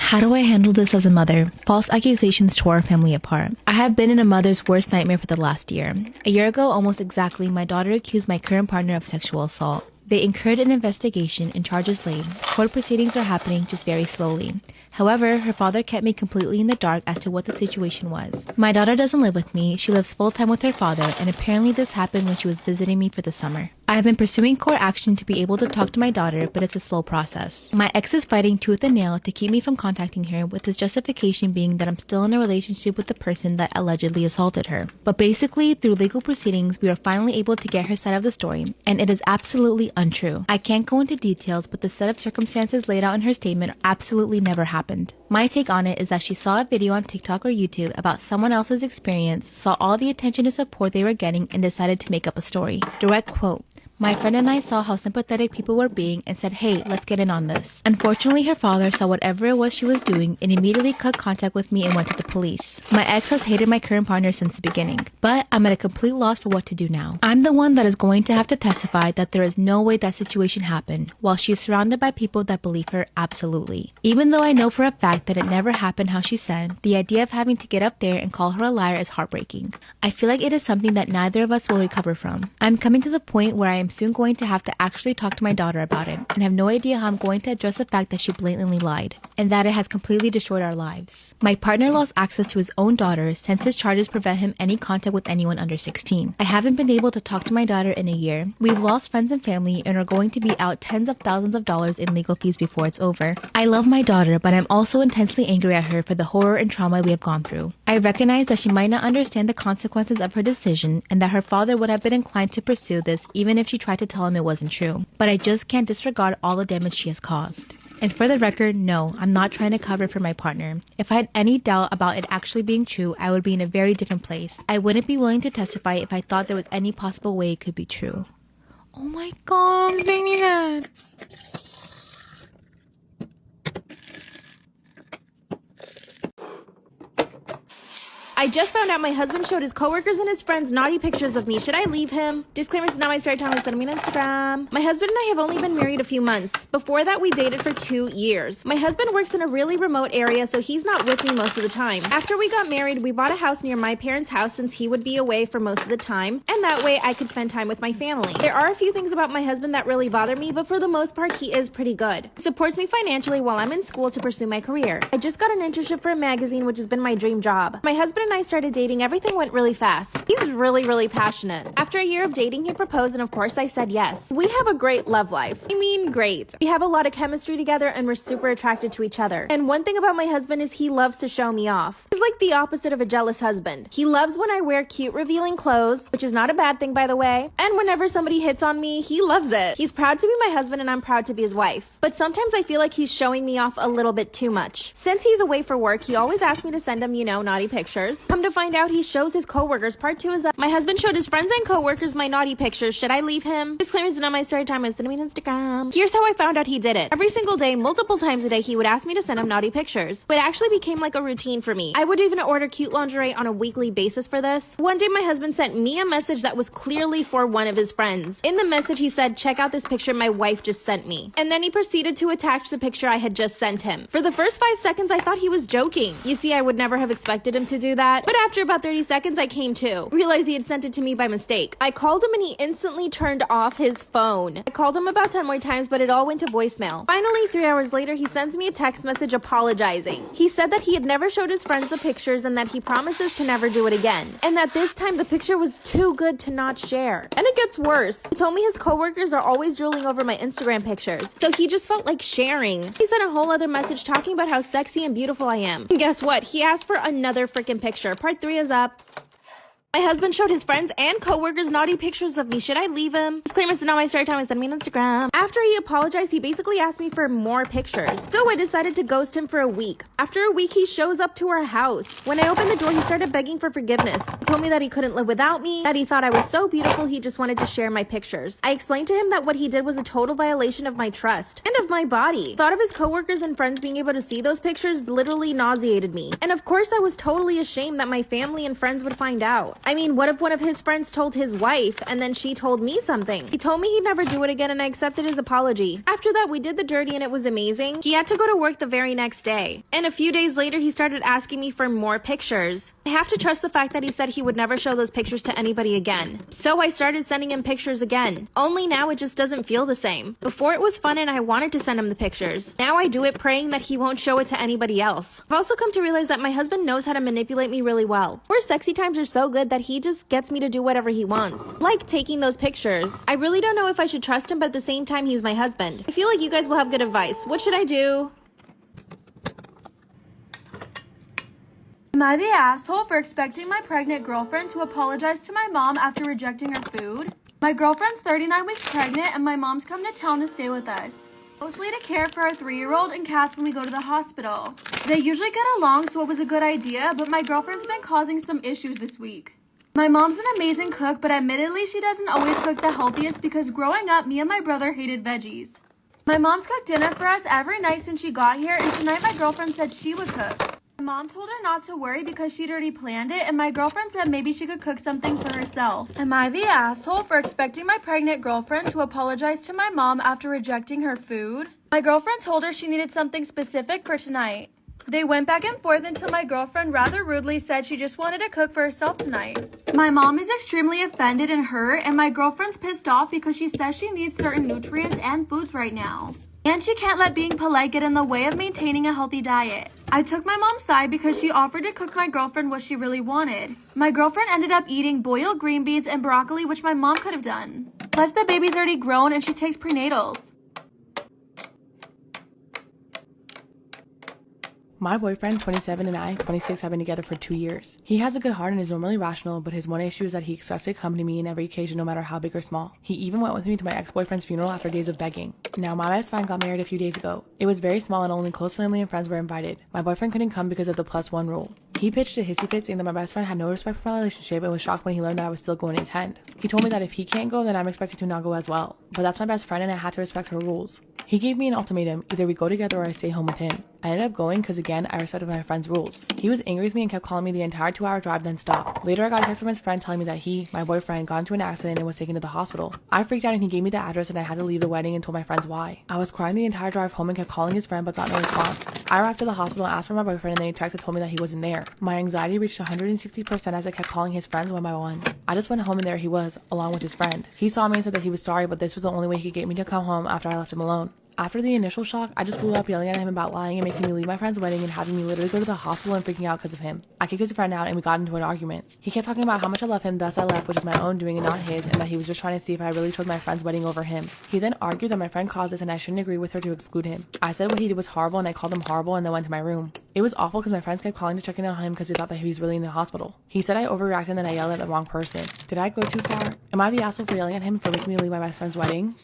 How do I handle this as a mother? False accusations tore our family apart. I have been in a mother's worst nightmare for the last year. A year ago, almost exactly, my daughter accused my current partner of sexual assault. They incurred an investigation and charges laid. Court proceedings are happening just very slowly. However, her father kept me completely in the dark as to what the situation was. My daughter doesn't live with me, she lives full-time with her father, and apparently this happened when she was visiting me for the summer. I have been pursuing court action to be able to talk to my daughter, but it's a slow process. My ex is fighting tooth and nail to keep me from contacting her, with his justification being that I'm still in a relationship with the person that allegedly assaulted her. But basically, through legal proceedings, we are finally able to get her side of the story, and it is absolutely untrue. I can't go into details, but the set of circumstances laid out in her statement absolutely never happened. My take on it is that she saw a video on TikTok or YouTube about someone else's experience, saw all the attention and support they were getting, and decided to make up a story. Direct quote: "My friend and I saw how sympathetic people were being and said, hey, let's get in on this." Unfortunately, her father saw whatever it was she was doing and immediately cut contact with me and went to the police. My ex has hated my current partner since the beginning, but I'm at a complete loss for what to do now. I'm the one that is going to have to testify that there is no way that situation happened, while she is surrounded by people that believe her absolutely. Even though I know for a fact that it never happened how she said, the idea of having to get up there and call her a liar is heartbreaking. I feel like it is something that neither of us will recover from. I'm coming to the point where I am soon going to have to actually talk to my daughter about it, and have no idea how I'm going to address the fact that she blatantly lied, and that it has completely destroyed our lives. My partner lost access to his own daughter since his charges prevent him any contact with anyone under 16. I haven't been able to talk to my daughter in a year. We've lost friends and family and are going to be out tens of thousands of dollars in legal fees before it's over. I love my daughter, but I'm also intensely angry at her for the horror and trauma we have gone through. I recognize that she might not understand the consequences of her decision, and that her father would have been inclined to pursue this even if she tried to tell him it wasn't true. But I just can't disregard all the damage she has caused. And for the record, no, I'm not trying to cover for my partner. If I had any doubt about it actually being true, I would be in a very different place. I wouldn't be willing to testify if I thought there was any possible way it could be true. Oh my god, baby dad. I just found out my husband showed his coworkers and his friends naughty pictures of me. Should I leave him? Disclaimer, it's not my story time. It's sending me on Instagram. My husband and I have only been married a few months. Before that, we dated for 2 years. My husband works in a really remote area, so he's not with me most of the time. After we got married, we bought a house near my parents' house since he would be away for most of the time, and that way I could spend time with my family. There are a few things about my husband that really bother me, but for the most part, he is pretty good. He supports me financially while I'm in school to pursue my career. I just got an internship for a magazine, which has been my dream job. My husband and I started dating, everything went really fast. He's really passionate. After a year of dating, he proposed, and of course I said yes. We have a great love life. I mean, great. We have a lot of chemistry together and we're super attracted to each other. And one thing about my husband is he loves to show me off. He's like the opposite of a jealous husband. He loves when I wear cute revealing clothes, which is not a bad thing by the way. And whenever somebody hits on me, he loves it. He's proud to be my husband and I'm proud to be his wife. But sometimes I feel like he's showing me off a little bit too much. Since he's away for work, he always asks me to send him, naughty pictures. Come to find out, he shows his coworkers. Part 2 is up. My husband showed his friends and coworkers my naughty pictures. Should I leave him? Disclaimer, is not my story time. It's sending me on Instagram. Here's how I found out he did it. Every single day, multiple times a day, he would ask me to send him naughty pictures. It actually became like a routine for me. I would even order cute lingerie on a weekly basis for this. One day, my husband sent me a message that was clearly for one of his friends. In the message, he said, check out this picture my wife just sent me. And then he proceeded to attach the picture I had just sent him. For the first 5 seconds, I thought he was joking. You see, I would never have expected him to do that. But after about 30 seconds, I came to. Realized he had sent it to me by mistake. I called him and he instantly turned off his phone. I called him about 10 more times, but it all went to voicemail. Finally, 3 hours later, he sends me a text message apologizing. He said that he had never showed his friends the pictures and that he promises to never do it again. And that this time the picture was too good to not share. And it gets worse. He told me his coworkers are always drooling over my Instagram pictures, so he just felt like sharing. He sent a whole other message talking about how sexy and beautiful I am. And guess what? He asked for another freaking picture. Part 3 is up. My husband showed his friends and coworkers naughty pictures of me. Should I leave him? Disclaimer, it's not my story time. It's sending me on Instagram. After he apologized, he basically asked me for more pictures. So I decided to ghost him for a week. After a week, he shows up to our house. When I opened the door, he started begging for forgiveness. He told me that he couldn't live without me, that he thought I was so beautiful, he just wanted to share my pictures. I explained to him that what he did was a total violation of my trust and of my body. Thought of his coworkers and friends being able to see those pictures literally nauseated me. And of course, I was totally ashamed that my family and friends would find out. I mean, what if one of his friends told his wife and then she told me something? He told me he'd never do it again and I accepted his apology. After that, we did the dirty and it was amazing. He had to go to work the very next day. And a few days later, he started asking me for more pictures. I have to trust the fact that he said he would never show those pictures to anybody again. So I started sending him pictures again. Only now it just doesn't feel the same. Before it was fun and I wanted to send him the pictures. Now I do it praying that he won't show it to anybody else. I've also come to realize that my husband knows how to manipulate me really well. Our sexy times are so good that he just gets me to do whatever he wants. Like taking those pictures. I really don't know if I should trust him, but at the same time, he's my husband. I feel like you guys will have good advice. What should I do? Am I the asshole for expecting my pregnant girlfriend to apologize to my mom after rejecting her food? My girlfriend's 39 weeks pregnant and my mom's come to town to stay with us. Mostly to care for our 3-year-old and Cass when we go to the hospital. They usually get along, so it was a good idea, but my girlfriend's been causing some issues this week. My mom's an amazing cook, but admittedly she doesn't always cook the healthiest because growing up, me and my brother hated veggies. My mom's cooked dinner for us every night since she got here, and tonight my girlfriend said she would cook. My mom told her not to worry because she'd already planned it, and my girlfriend said maybe she could cook something for herself. Am I the asshole for expecting my pregnant girlfriend to apologize to my mom after rejecting her food? My girlfriend told her she needed something specific for tonight. They went back and forth until my girlfriend rather rudely said she just wanted to cook for herself tonight. My mom is extremely offended and hurt, and my girlfriend's pissed off because she says she needs certain nutrients and foods right now. And she can't let being polite get in the way of maintaining a healthy diet. I took my mom's side because she offered to cook my girlfriend what she really wanted. My girlfriend ended up eating boiled green beans and broccoli, which my mom could have done. Plus the baby's already grown and she takes prenatals. My boyfriend, 27, and I, 26, have been together for 2 years. He has a good heart and is normally rational, but his one issue is that he expects to accompany me in every occasion, no matter how big or small. He even went with me to my ex-boyfriend's funeral after days of begging. Now, my best friend got married a few days ago. It was very small and only close family and friends were invited. My boyfriend couldn't come because of the +1 rule. He pitched a hissy fit saying that my best friend had no respect for my relationship and was shocked when he learned that I was still going to attend. He told me that if he can't go, then I'm expected to not go as well. But that's my best friend and I had to respect her rules. He gave me an ultimatum, either we go together or I stay home with him. I ended up going because again, I respected my friend's rules. He was angry with me and kept calling me the entire 2-hour drive, then stopped. Later I got a text from his friend telling me that he, my boyfriend, got into an accident and was taken to the hospital. I freaked out and he gave me the address and I had to leave the wedding and told my friends why. I was crying the entire drive home and kept calling his friend but got no response. I arrived at the hospital and asked for my boyfriend and they checked and told me that he wasn't there. My anxiety reached 160% as I kept calling his friends one by one. I just went home and there he was, along with his friend. He saw me and said that he was sorry, but this was the only way he could get me to come home after I left him alone. After the initial shock, I just blew up yelling at him about lying and making me leave my friend's wedding and having me literally go to the hospital and freaking out because of him. I kicked his friend out and we got into an argument. He kept talking about how much I love him, thus I left, which is my own doing and not his, and that he was just trying to see if I really chose my friend's wedding over him. He then argued that my friend caused this and I shouldn't agree with her to exclude him. I said what he did was horrible and I called him horrible and then went to my room. It was awful because my friends kept calling to check in on him because they thought that he was really in the hospital. He said I overreacted and then I yelled at the wrong person. Did I go too far? Am I the asshole for yelling at him for making me leave my best friend's wedding?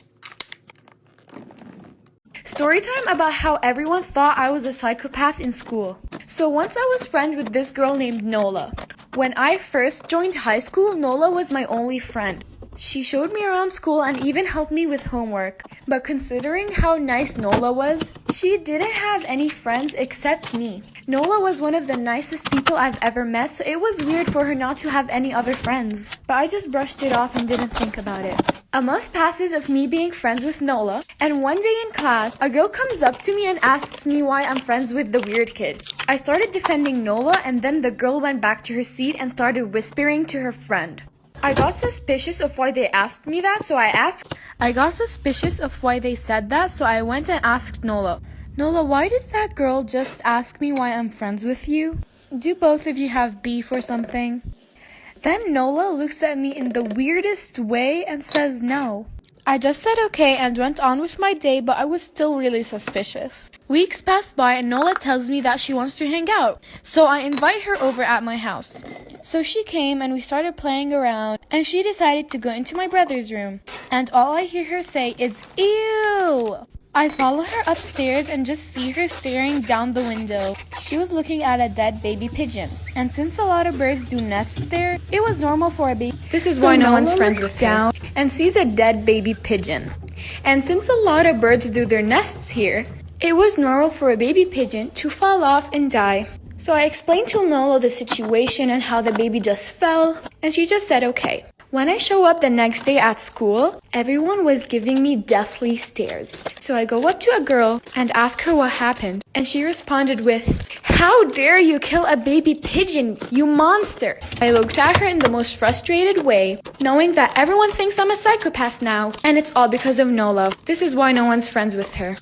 Storytime about how everyone thought I was a psychopath in school. So once I was friends with this girl named Nola. When I first joined high school, Nola was my only friend. She showed me around school and even helped me with homework. But considering how nice Nola was, she didn't have any friends except me. Nola was one of the nicest people I've ever met, so it was weird for her not to have any other friends. But I just brushed it off and didn't think about it. A month passes of me being friends with Nola, and one day in class, a girl comes up to me and asks me why I'm friends with the weird kid. I started defending Nola, and then the girl went back to her seat and started whispering to her friend. I got suspicious of why they asked me that, so I got suspicious of why they said that, so I went and asked Nola. Nola, why did that girl just ask me why I'm friends with you? Do both of you have beef or something? Then Nola looks at me in the weirdest way and says no. I just said okay and went on with my day, but I was still really suspicious. Weeks pass by and Nola tells me that she wants to hang out, so I invite her over at my house. So she came and we started playing around, and she decided to go into my brother's room, and all I hear her say is, "Ew!" I follow her upstairs and just see her staring down the window. She was looking at a dead baby pigeon. And since a lot of birds do nests there, it was normal for a baby. This is why no one's friends with her. And sees a dead baby pigeon. And since a lot of birds do their nests here, it was normal for a baby pigeon to fall off and die. So I explained to Nola the situation and how the baby just fell, and she just said okay. When I show up the next day at school, everyone was giving me deathly stares. So I go up to a girl and ask her what happened, and she responded with, "How dare you kill a baby pigeon, you monster!" I looked at her in the most frustrated way, knowing that everyone thinks I'm a psychopath now, and it's all because of Nola. This is why no one's friends with her.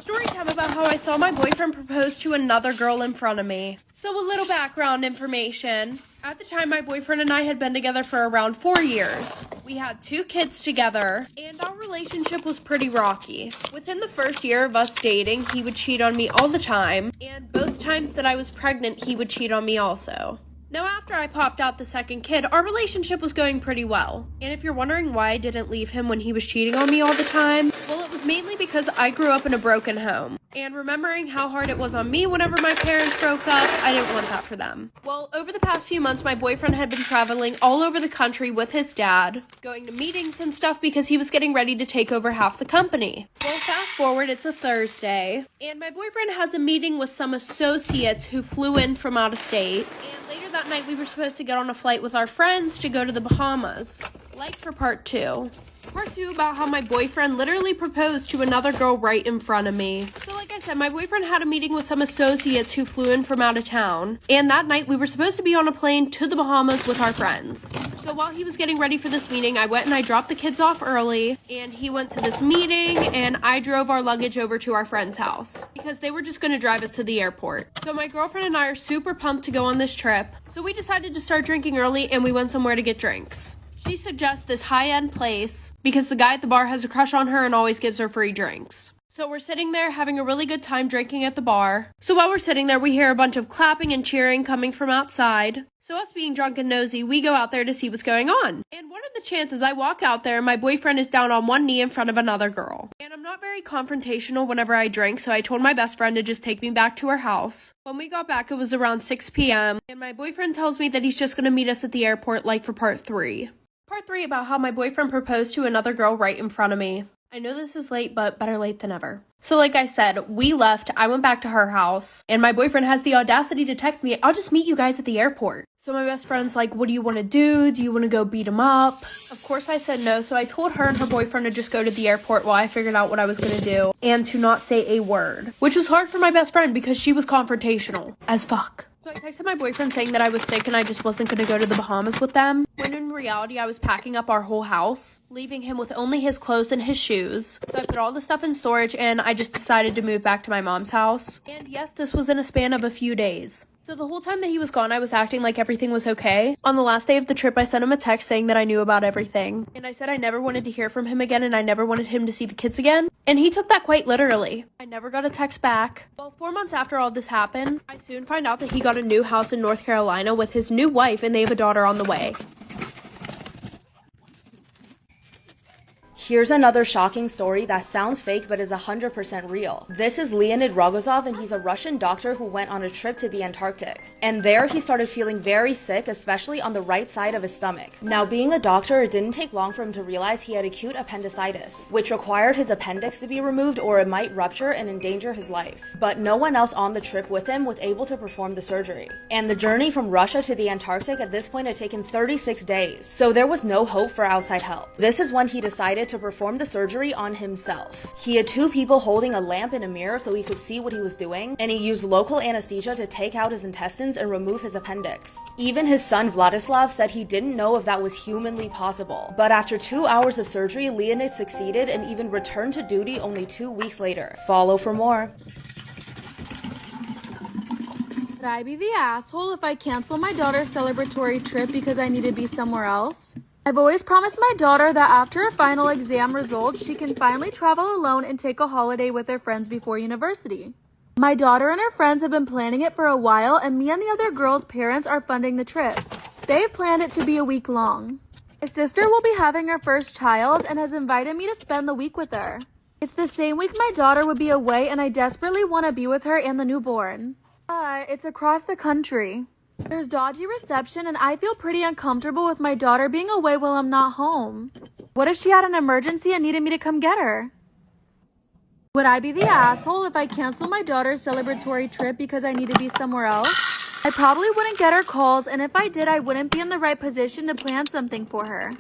Storytime about how I saw my boyfriend propose to another girl in front of me. So a little background information. At the time, my boyfriend and I had been together for around 4 years. We had 2 kids together, and our relationship was pretty rocky. Within the first year of us dating, he would cheat on me all the time, and both times that I was pregnant, he would cheat on me also. Now, after I popped out the second kid, our relationship was going pretty well. And if you're wondering why I didn't leave him when he was cheating on me all the time, well, it was mainly because I grew up in a broken home. And remembering how hard it was on me whenever my parents broke up, I didn't want that for them. Well, over the past few months, my boyfriend had been traveling all over the country with his dad, going to meetings and stuff because he was getting ready to take over half the company. Well, fast forward, it's a Thursday, and my boyfriend has a meeting with some associates who flew in from out of state, and later that night we were supposed to get on a flight with our friends to go to the Bahamas. Like for part 2. Part 2 about how my boyfriend literally proposed to another girl right in front of me. So like I said, my boyfriend had a meeting with some associates who flew in from out of town. And that night we were supposed to be on a plane to the Bahamas with our friends. So while he was getting ready for this meeting, I went and I dropped the kids off early. And he went to this meeting and I drove our luggage over to our friend's house. Because they were just going to drive us to the airport. So my girlfriend and I are super pumped to go on this trip. So we decided to start drinking early and we went somewhere to get drinks. She suggests this high-end place because the guy at the bar has a crush on her and always gives her free drinks. So we're sitting there having a really good time drinking at the bar. So while we're sitting there, we hear a bunch of clapping and cheering coming from outside. So us being drunk and nosy, we go out there to see what's going on. And what are the chances I walk out there and my boyfriend is down on one knee in front of another girl? And I'm not very confrontational whenever I drink, so I told my best friend to just take me back to her house. When we got back, it was around 6 p.m. And my boyfriend tells me that he's just going to meet us at the airport like for part 3. Part 3 about how my boyfriend proposed to another girl right in front of me. I know this is late, but better late than never. So like I said, we left, I went back to her house, and my boyfriend has the audacity to text me, "I'll just meet you guys at the airport." So my best friend's like, "What do you want to do? Do you want to go beat him up?" Of course I said no, so I told her and her boyfriend to just go to the airport while I figured out what I was going to do, and to not say a word. Which was hard for my best friend because she was confrontational as fuck. So I texted my boyfriend saying that I was sick and I just wasn't going to go to the Bahamas with them, when in reality I was packing up our whole house, leaving him with only his clothes and his shoes. So I put all the stuff in storage and I just decided to move back to my mom's house. And yes, this was in a span of a few days. So the whole time that he was gone, I was acting like everything was okay. On the last day of the trip, I sent him a text saying that I knew about everything. And I said I never wanted to hear from him again and I never wanted him to see the kids again. And he took that quite literally. I never got a text back. Well, 4 months after all this happened, I soon find out that he got a new house in North Carolina with his new wife and they have a daughter on the way. Here's another shocking story that sounds fake but is 100% real. This is Leonid Rogozov, and he's a Russian doctor who went on a trip to the Antarctic. And there he started feeling very sick, especially on the right side of his stomach. Now, being a doctor, it didn't take long for him to realize he had acute appendicitis, which required his appendix to be removed or it might rupture and endanger his life. But no one else on the trip with him was able to perform the surgery. And the journey from Russia to the Antarctic at this point had taken 36 days, so there was no hope for outside help. This is when he decided to perform the surgery on himself. He had 2 people holding a lamp and a mirror so he could see what he was doing, and he used local anesthesia to take out his intestines and remove his appendix. Even his son Vladislav said he didn't know if that was humanly possible. But after 2 hours of surgery, Leonid succeeded and even returned to duty only 2 weeks later. Follow for more. Would I be the asshole if I cancel my daughter's celebratory trip because I need to be somewhere else? I've always promised my daughter that after her final exam results, she can finally travel alone and take a holiday with her friends before university. My daughter and her friends have been planning it for a while, and me and the other girls' parents are funding the trip. They've planned it to be a week long. My sister will be having her first child and has invited me to spend the week with her. It's the same week my daughter would be away, and I desperately want to be with her and the newborn. But it's across the country. There's dodgy reception and I feel pretty uncomfortable with my daughter being away while I'm not home. What if she had an emergency and needed me to come get her? Would I be the asshole if I canceled my daughter's celebratory trip because I need to be somewhere else? I probably wouldn't get her calls, and if I did, I wouldn't be in the right position to plan something for her.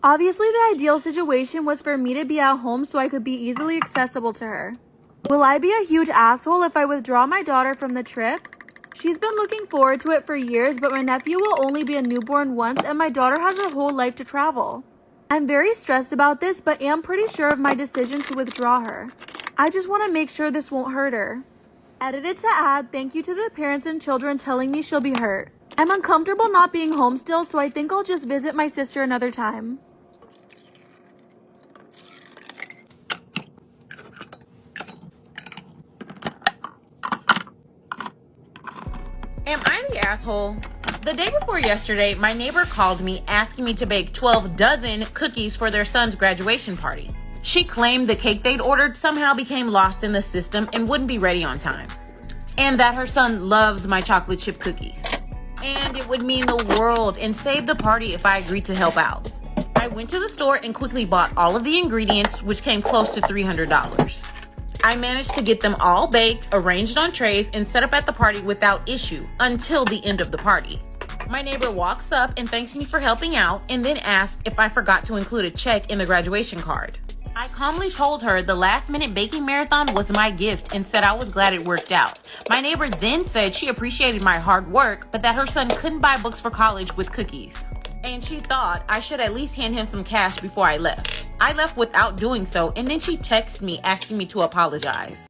Obviously, the ideal situation was for me to be at home so I could be easily accessible to her. Will I be a huge asshole if I withdraw my daughter from the trip? She's been looking forward to it for years, but my nephew will only be a newborn once and my daughter has her whole life to travel. I'm very stressed about this, but am pretty sure of my decision to withdraw her. I just want to make sure this won't hurt her. Edited to add, thank you to the parents and children telling me she'll be hurt. I'm uncomfortable not being home still, so I think I'll just visit my sister another time. Am I the asshole? The day before yesterday, my neighbor called me asking me to bake 12 dozen cookies for their son's graduation party. She claimed the cake they'd ordered somehow became lost in the system and wouldn't be ready on time. And that her son loves my chocolate chip cookies. And it would mean the world and save the party if I agreed to help out. I went to the store and quickly bought all of the ingredients, which came close to $300. I managed to get them all baked, arranged on trays, and set up at the party without issue until the end of the party. My neighbor walks up and thanks me for helping out and then asks if I forgot to include a check in the graduation card. I calmly told her the last-minute baking marathon was my gift and said I was glad it worked out. My neighbor then said she appreciated my hard work, but that her son couldn't buy books for college with cookies. And she thought I should at least hand him some cash before I left. I left without doing so, and then she texted me asking me to apologize.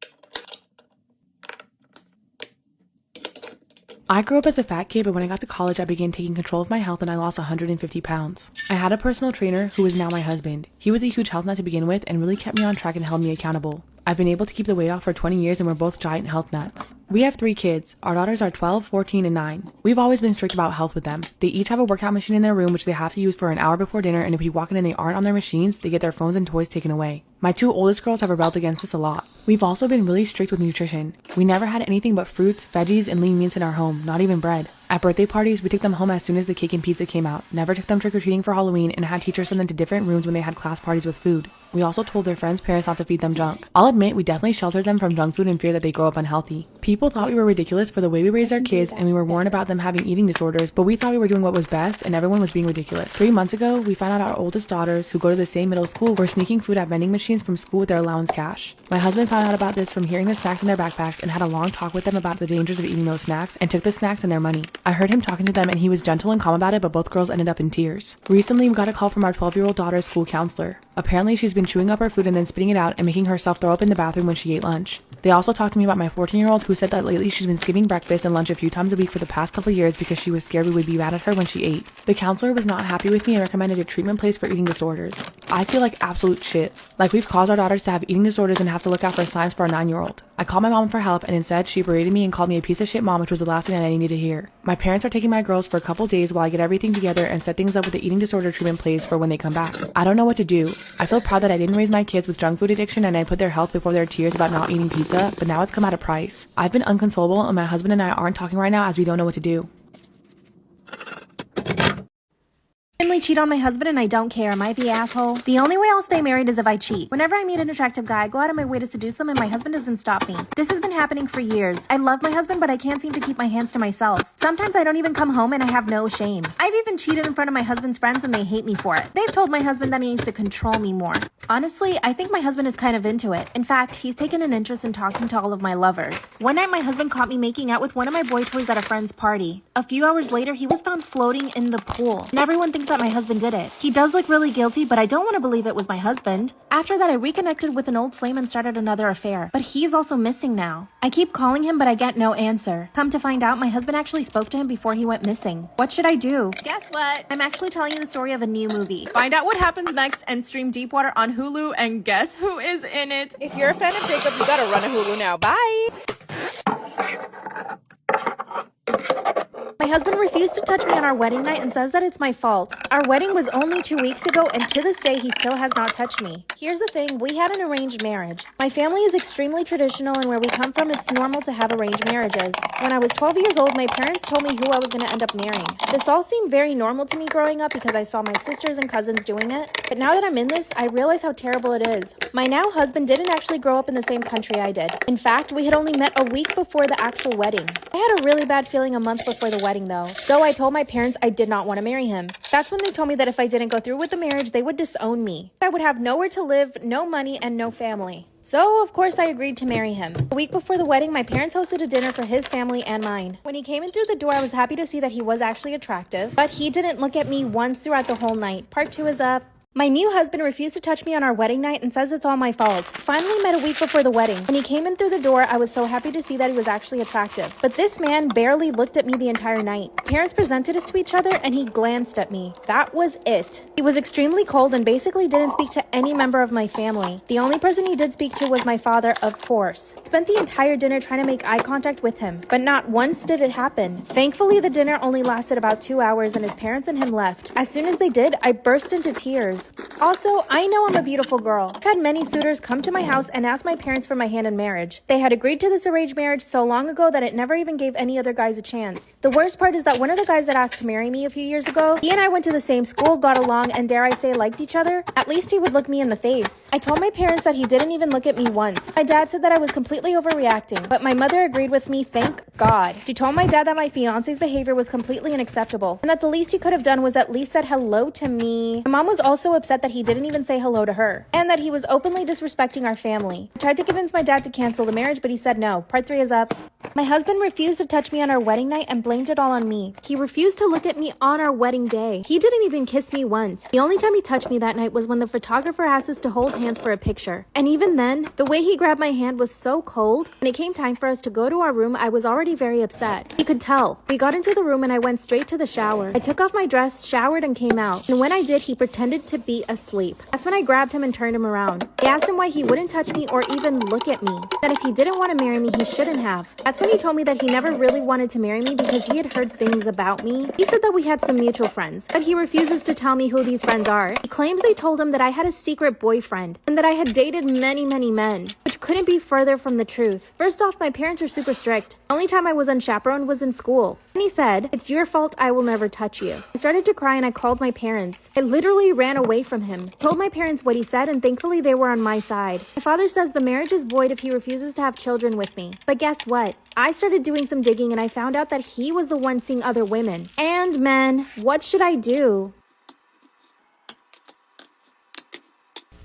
I grew up as a fat kid, but when I got to college, I began taking control of my health and I lost 150 pounds. I had a personal trainer who is now my husband. He was a huge health nut to begin with and really kept me on track and held me accountable. I've been able to keep the weight off for 20 years and we're both giant health nuts. We have 3 kids. Our daughters are 12, 14, and 9. We've always been strict about health with them. They each have a workout machine in their room which they have to use for an hour before dinner, and if we walk in and they aren't on their machines, they get their phones and toys taken away. My 2 oldest girls have rebelled against this a lot. We've also been really strict with nutrition. We never had anything but fruits, veggies, and lean meats in our home, not even bread. At birthday parties, we took them home as soon as the cake and pizza came out, never took them trick-or-treating for Halloween, and had teachers send them to different rooms when they had class parties with food. We also told their friends' parents not to feed them junk. I'll admit, we definitely sheltered them from junk food in fear that they grow up unhealthy. People thought we were ridiculous for the way we raised our kids, and we were warned about them having eating disorders, but we thought we were doing what was best, and everyone was being ridiculous. 3 months ago, we found out our oldest daughters, who go to the same middle school, were sneaking food at vending machines from school with their allowance cash. My husband found out about this from hearing the snacks in their backpacks and had a long talk with them about the dangers of eating those snacks, and took the snacks and their money. I heard him talking to them and he was gentle and calm about it, but both girls ended up in tears. Recently, we got a call from our 12-year-old daughter's school counselor. Apparently, she's been chewing up her food and then spitting it out and making herself throw up in the bathroom when she ate lunch. They also talked to me about my 14-year-old who said that lately she's been skipping breakfast and lunch a few times a week for the past couple years because she was scared we would be mad at her when she ate. The counselor was not happy with me and recommended a treatment place for eating disorders. I feel like absolute shit. Like we've caused our daughters to have eating disorders and have to look out for signs for our 9-year-old. I called my mom for help and instead she berated me and called me a piece of shit mom, which was the last thing that I needed to hear. My parents are taking my girls for a couple days while I get everything together and set things up with the eating disorder treatment place for when they come back. I don't know what to do. I feel proud that I didn't raise my kids with junk food addiction and I put their health before their tears about not eating pizza, but now it's come at a price. I've been unconsolable and my husband and I aren't talking right now as we don't know what to do. I cheat on my husband and I don't care. Am I the asshole? The only way I'll stay married is if I cheat. Whenever I meet an attractive guy, I go out of my way to seduce them and my husband doesn't stop me. This has been happening for years. I love my husband, but I can't seem to keep my hands to myself. Sometimes I don't even come home and I have no shame. I've even cheated in front of my husband's friends and they hate me for it. They've told my husband that he needs to control me more. Honestly, I think my husband is kind of into it. In fact, he's taken an interest in talking to all of my lovers. One night my husband caught me making out with one of my boy toys at a friend's party. A few hours later, he was found floating in the pool. And everyone thinks that my husband did it. He does look really guilty, but I don't want to believe it was my husband. After that, I reconnected with an old flame and started another affair. But he's also missing now. I keep calling him, but I get no answer. Come to find out, my husband actually spoke to him before he went missing. What should I do? Guess what? I'm actually telling you the story of a new movie. Find out what happens next and stream Deepwater on Hulu and guess who is in it. If you're a fan of Jacob, you gotta run a Hulu now. Bye! My husband refused to touch me on our wedding night and says that it's my fault. Our wedding was only 2 weeks ago, and to this day, he still has not touched me. Here's the thing, we had an arranged marriage. My family is extremely traditional, and where we come from, it's normal to have arranged marriages. When I was 12 years old, my parents told me who I was going to end up marrying. This all seemed very normal to me growing up because I saw my sisters and cousins doing it. But now that I'm in this, I realize how terrible it is. My now husband didn't actually grow up in the same country I did. In fact, we had only met a week before the actual wedding. I had a really bad feeling a month before the wedding though. So I told my parents I did not want to marry him. That's when they told me that if I didn't go through with the marriage, they would disown me. I would have nowhere to live, no money, and no family. So, of course, I agreed to marry him. A week before the wedding, my parents hosted a dinner for his family and mine. When he came in through the door, I was happy to see that he was actually attractive, but he didn't look at me once throughout the whole night. Part 2 is up. My new husband refused to touch me on our wedding night and says it's all my fault. Finally met a week before the wedding. When he came in through the door, I was so happy to see that he was actually attractive. But this man barely looked at me the entire night. Parents presented us to each other and he glanced at me. That was it. He was extremely cold and basically didn't speak to any member of my family. The only person he did speak to was my father, of course. Spent the entire dinner trying to make eye contact with him, but not once did it happen. Thankfully, the dinner only lasted about 2 hours and his parents and him left. As soon as they did, I burst into tears. Also, I know I'm a beautiful girl. I've had many suitors come to my house and ask my parents for my hand in marriage. They had agreed to this arranged marriage so long ago that it never even gave any other guys a chance. The worst part is that one of the guys that asked to marry me a few years ago, he and I went to the same school, got along, and dare I say liked each other. At least he would look me in the face. I told my parents that he didn't even look at me once. My dad said that I was completely overreacting, but my mother agreed with me, thank God. She told my dad that my fiance's behavior was completely unacceptable, and that the least he could have done was at least said hello to me. My mom was also upset that he didn't even say hello to her, and that he was openly disrespecting our family. I tried to convince my dad to cancel the marriage, but he said no. Part 3 is up. My husband refused to touch me on our wedding night and blamed it all on me. He refused to look at me on our wedding day. He didn't even kiss me once. The only time he touched me that night was when the photographer asked us to hold hands for a picture. And even then, the way he grabbed my hand was so cold. When it came time for us to go to our room, I was already very upset. He could tell. We got into the room and I went straight to the shower. I took off my dress, showered, and came out. And when I did, he pretended to be asleep. That's when I grabbed him and turned him around. I asked him why he wouldn't touch me or even look at me. That if he didn't want to marry me, he shouldn't have. That's when he told me that he never really wanted to marry me because he had heard things about me. He said that we had some mutual friends, but he refuses to tell me who these friends are. He claims they told him that I had a secret boyfriend and that I had dated many men, which couldn't be further from the truth. First off, my parents are super strict. The only time I was unchaperoned was in school. And he said, "It's your fault, I will never touch you." I started to cry and I called my parents. I literally ran away from him. I told my parents what he said and thankfully they were on my side. My father says the marriage is void if he refuses to have children with me. But guess what? I started doing some digging and I found out that he was the one seeing other women and men. What should I do?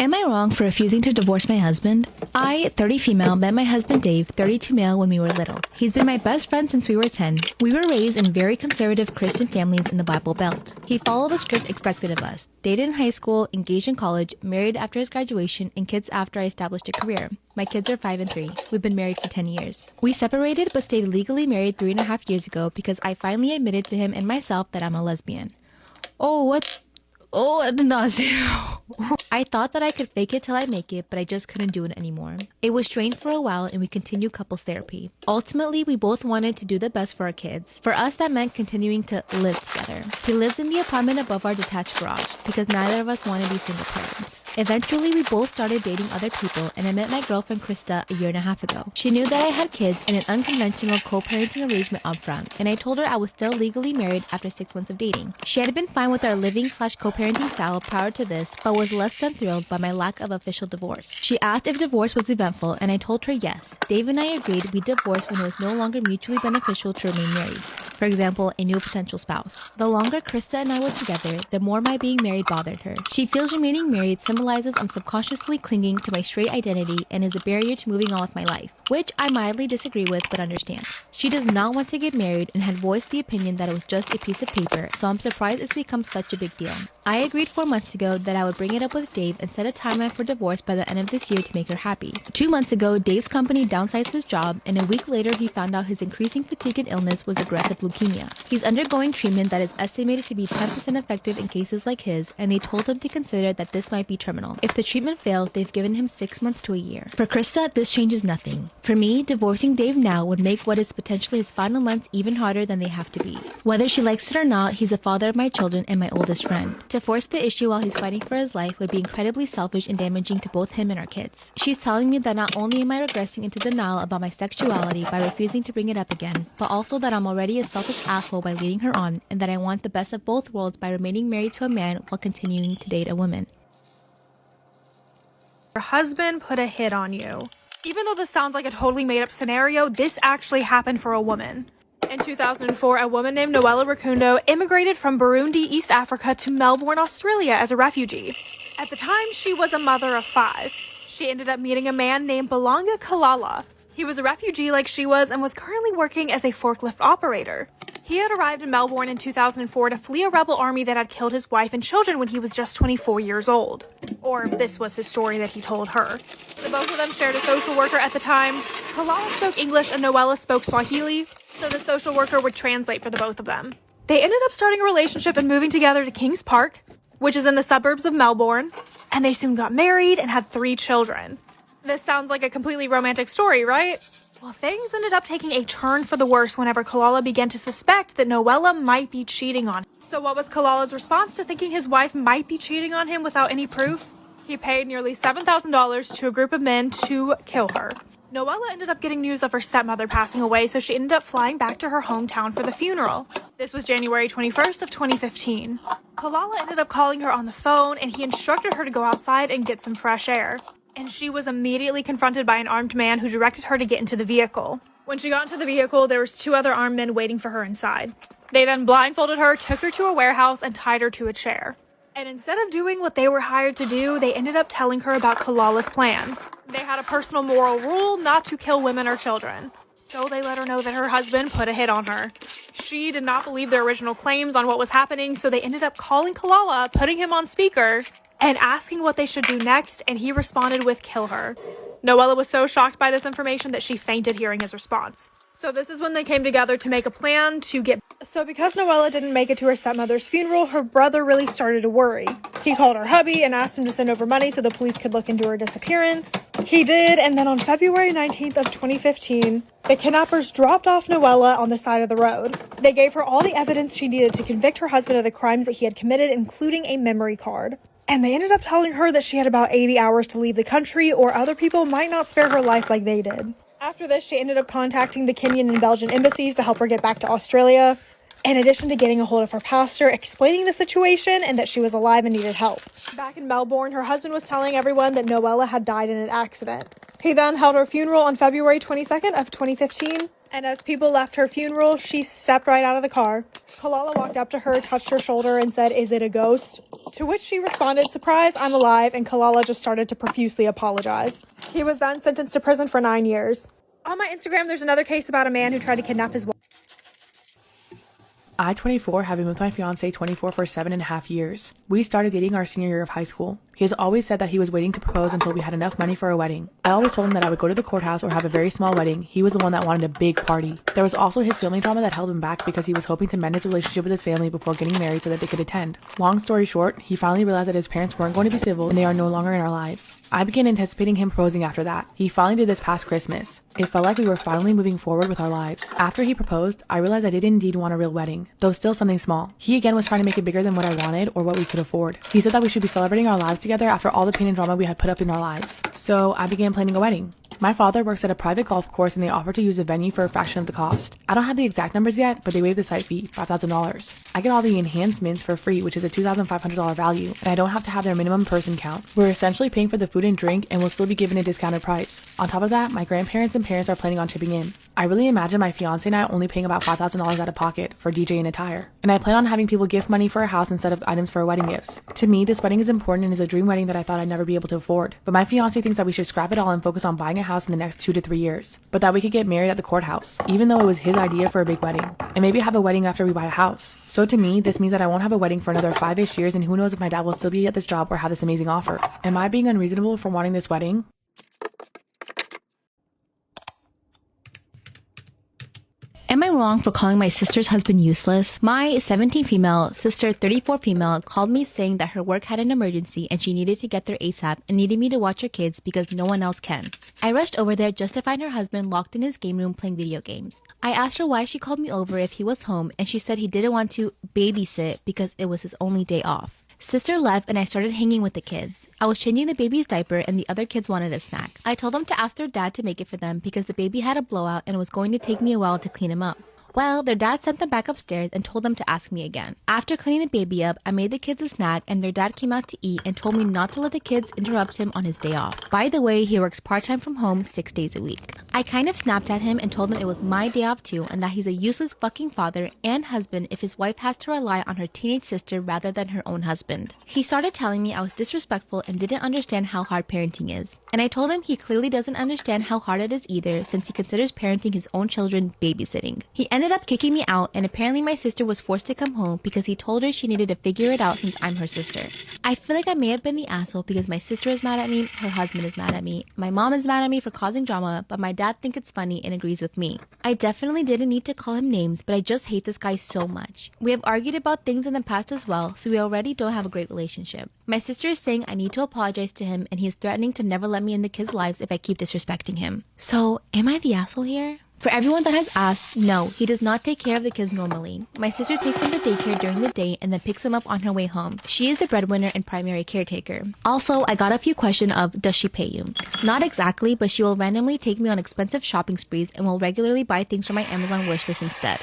Am I wrong for refusing to divorce my husband? I, 30 female, met my husband Dave, 32 male, when we were little. He's been my best friend since we were 10. We were raised in very conservative Christian families in the Bible Belt. He followed the script expected of us. Dated in high school, engaged in college, married after his graduation, and kids after I established a career. My kids are 5 and 3. We've been married for 10 years. We separated but stayed legally married 3.5 years ago because I finally admitted to him and myself that I'm a lesbian. I did not do. I thought that I could fake it till I make it, but I just couldn't do it anymore. It was strained for a while and we continued couples therapy. Ultimately, we both wanted to do the best for our kids. For us, that meant continuing to live together. He lives in the apartment above our detached garage because neither of us want to be single parents. Eventually, we both started dating other people and I met my girlfriend Krista a 1.5 years ago. She knew that I had kids and an unconventional co-parenting arrangement up front, and I told her I was still legally married after 6 months of dating. She had been fine with our living/co-parenting style prior to this, but was less than thrilled by my lack of official divorce. She asked if divorce was eventful and I told her yes. Dave and I agreed we divorced when it was no longer mutually beneficial to remain married. For example, a new potential spouse. The longer Krista and I were together, the more my being married bothered her. She feels remaining married symbolizes I'm subconsciously clinging to my straight identity and is a barrier to moving on with my life, which I mildly disagree with but understand. She does not want to get married and had voiced the opinion that it was just a piece of paper, so I'm surprised it's become such a big deal. I agreed 4 months ago that I would bring it up with Dave and set a timeline for divorce by the end of this year to make her happy. 2 months ago, Dave's company downsized his job, and a week later he found out his increasing fatigue and illness was aggressive leukemia. He's undergoing treatment that is estimated to be 10% effective in cases like his, and they told him to consider that this might be terminal. If the treatment failed, they've given him 6 months to a year. For Krista, this changes nothing. For me, divorcing Dave now would make what is potentially his final months even harder than they have to be. Whether she likes it or not, he's the father of my children and my oldest friend. To force the issue while he's fighting for his life would be incredibly selfish and damaging to both him and our kids. She's telling me that not only am I regressing into denial about my sexuality by refusing to bring it up again, but also that I'm already a selfish asshole by leading her on, and that I want the best of both worlds by remaining married to a man while continuing to date a woman. Your husband put a hit on you. Even though this sounds like a totally made-up scenario, this actually happened for a woman. In 2004, a woman named Noella Rakundo immigrated from Burundi, East Africa to Melbourne, Australia as a refugee. At the time, she was a mother of 5. She ended up meeting a man named Balanga Kalala. He was a refugee like she was and was currently working as a forklift operator. He had arrived in Melbourne in 2004 to flee a rebel army that had killed his wife and children when he was just 24 years old. Or this was his story that he told her. The both of them shared a social worker at the time. Kalala spoke English and Noella spoke Swahili, so the social worker would translate for the both of them. They ended up starting a relationship and moving together to Kings Park, which is in the suburbs of Melbourne, and they soon got married and had 3 children. This sounds like a completely romantic story, right? Well, things ended up taking a turn for the worse whenever Kalala began to suspect that Noella might be cheating on him. So what was Kalala's response to thinking his wife might be cheating on him without any proof? He paid nearly $7,000 to a group of men to kill her. Noella ended up getting news of her stepmother passing away, so she ended up flying back to her hometown for the funeral. This was January 21st of 2015. Kalala ended up calling her on the phone, and he instructed her to go outside and get some fresh air. And she was immediately confronted by an armed man who directed her to get into the vehicle. When she got into the vehicle, there was 2 other armed men waiting for her inside. They then blindfolded her, took her to a warehouse, and tied her to a chair. And instead of doing what they were hired to do, they ended up telling her about Kalala's plan. They had a personal moral rule not to kill women or children. So they let her know that her husband put a hit on her. She did not believe their original claims on what was happening, so they ended up calling Kalala, putting him on speaker, and asking what they should do next, and he responded with kill her. Noella was so shocked by this information that she fainted hearing his response. So this is when they came together to make a plan to get... So because Noella didn't make it to her stepmother's funeral, her brother really started to worry. He called her hubby and asked him to send over money so the police could look into her disappearance. He did, and then on February 19th of 2015, the kidnappers dropped off Noella on the side of the road. They gave her all the evidence she needed to convict her husband of the crimes that he had committed, including a memory card. And they ended up telling her that she had about 80 hours to leave the country, or other people might not spare her life like they did. After this, she ended up contacting the Kenyan and Belgian embassies to help her get back to Australia, in addition to getting a hold of her pastor, explaining the situation and that she was alive and needed help. Back in Melbourne, her husband was telling everyone that Noella had died in an accident. He then held her funeral on February 22nd of 2015, and as people left her funeral, she stepped right out of the car. Kalala walked up to her, touched her shoulder, and said, "Is it a ghost?" To which she responded, "Surprise, I'm alive," and Kalala just started to profusely apologize. He was then sentenced to prison for 9 years. On my Instagram, there's another case about a man who tried to kidnap his wife. I, 24, have been with my fiance 24 for 7.5 years. We started dating our senior year of high school. He has always said that he was waiting to propose until we had enough money for a wedding. I always told him that I would go to the courthouse or have a very small wedding. He was the one that wanted a big party. There was also his family drama that held him back because he was hoping to mend his relationship with his family before getting married so that they could attend. Long story short, he finally realized that his parents weren't going to be civil and they are no longer in our lives. I began anticipating him proposing after that. He finally did this past Christmas. It felt like we were finally moving forward with our lives. After he proposed, I realized I did indeed want a real wedding, though still something small. He again was trying to make it bigger than what I wanted or what we could afford. He said that we should be celebrating our lives together after all the pain and drama we had put up in our lives. So I began planning a wedding. My father works at a private golf course and they offered to use a venue for a fraction of the cost. I don't have the exact numbers yet, but they waived the site fee, $5,000. I get all the enhancements for free, which is a $2,500 value, and I don't have to have their minimum person count. We're essentially paying for the food and drink and will still be given a discounted price. On top of that, my grandparents and parents are planning on chipping in. I really imagine my fiance and I only paying about $5,000 out of pocket for DJ and attire. And I plan on having people gift money for a house instead of items for wedding gifts. To me, this wedding is important and is a dream wedding that I thought I'd never be able to afford. But my fiance thinks that we should scrap it all and focus on buying a house in the next 2 to 3 years, but that we could get married at the courthouse, even though it was his idea for a big wedding, and maybe have a wedding after we buy a house. So to me, this means that I won't have a wedding for another 5-ish years, and who knows if my dad will still be at this job or have this amazing offer. Am I being unreasonable for wanting this wedding? Am I wrong for calling my sister's husband useless? My 17 female, sister 34 female called me saying that her work had an emergency and she needed to get there ASAP and needed me to watch her kids because no one else can. I rushed over there just to find her husband locked in his game room playing video games. I asked her why she called me over if he was home, and she said he didn't want to babysit because it was his only day off. Sister left and I started hanging with the kids. I was changing the baby's diaper and the other kids wanted a snack. I told them to ask their dad to make it for them because the baby had a blowout and it was going to take me a while to clean him up. Well, their dad sent them back upstairs and told them to ask me again. After cleaning the baby up, I made the kids a snack and their dad came out to eat and told me not to let the kids interrupt him on his day off. By the way, he works part-time from home 6 days a week. I kind of snapped at him and told him it was my day off too and that he's a useless fucking father and husband if his wife has to rely on her teenage sister rather than her own husband. He started telling me I was disrespectful and didn't understand how hard parenting is. And I told him he clearly doesn't understand how hard it is either since he considers parenting his own children babysitting. He ended up kicking me out and apparently my sister was forced to come home because he told her she needed to figure it out since I'm her sister. I feel like I may have been the asshole because my sister is mad at me, her husband is mad at me, my mom is mad at me for causing drama, but my dad thinks it's funny and agrees with me. I definitely didn't need to call him names, but I just hate this guy so much. We have argued about things in the past as well, so we already don't have a great relationship. My sister is saying I need to apologize to him and he is threatening to never let me in the kids' lives if I keep disrespecting him. So, am I the asshole here? For everyone that has asked, no, he does not take care of the kids normally. My sister takes him to daycare during the day and then picks him up on her way home. She is the breadwinner and primary caretaker. Also, I got a few questions of, does she pay you? Not exactly, but she will randomly take me on expensive shopping sprees and will regularly buy things from my Amazon wishlist instead.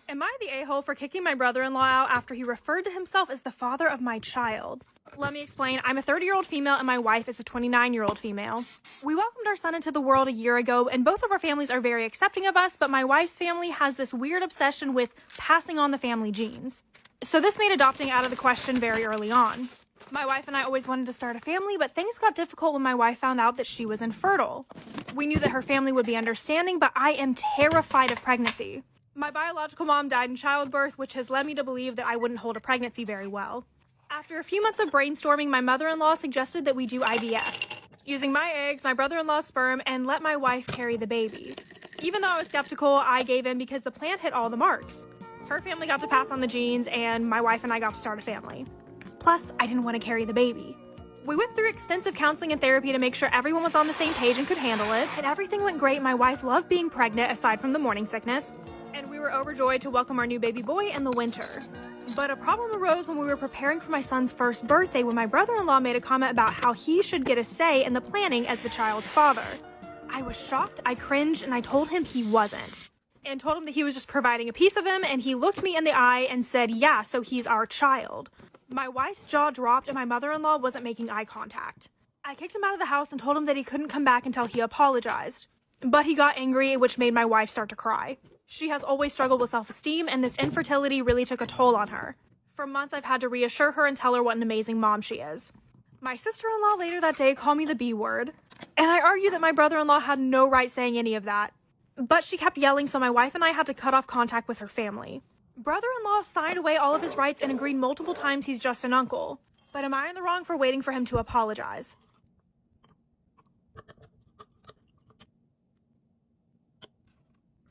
Am I the a-hole for kicking my brother-in-law out after he referred to himself as the father of my child? Let me explain. I'm a 30-year-old female and my wife is a 29-year-old female. We welcomed our son into the world a year ago and both of our families are very accepting of us, but my wife's family has this weird obsession with passing on the family genes. So this made adopting out of the question very early on. My wife and I always wanted to start a family, but things got difficult when my wife found out that she was infertile. We knew that her family would be understanding, but I am terrified of pregnancy. My biological mom died in childbirth, which has led me to believe that I wouldn't hold a pregnancy very well. After a few months of brainstorming, my mother-in-law suggested that we do IVF, using my eggs, my brother-in-law's sperm, and let my wife carry the baby. Even though I was skeptical, I gave in because the plan hit all the marks. Her family got to pass on the genes, and my wife and I got to start a family. Plus, I didn't want to carry the baby. We went through extensive counseling and therapy to make sure everyone was on the same page and could handle it, and everything went great. My wife loved being pregnant aside from the morning sickness, and we were overjoyed to welcome our new baby boy in the winter. But a problem arose when we were preparing for my son's first birthday when my brother-in-law made a comment about how he should get a say in the planning as the child's father. I was shocked, I cringed, and I told him he wasn't. And told him that he was just providing a piece of him, and he looked me in the eye and said, yeah, so he's our child. My wife's jaw dropped and my mother-in-law wasn't making eye contact. I kicked him out of the house and told him that he couldn't come back until he apologized. But he got angry, which made my wife start to cry. She has always struggled with self-esteem, and this infertility really took a toll on her. For months, I've had to reassure her and tell her what an amazing mom she is. My sister-in-law later that day called me the B word, and I argued that my brother-in-law had no right saying any of that. But she kept yelling, so my wife and I had to cut off contact with her family. Brother-in-law signed away all of his rights and agreed multiple times he's just an uncle. But am I in the wrong for waiting for him to apologize?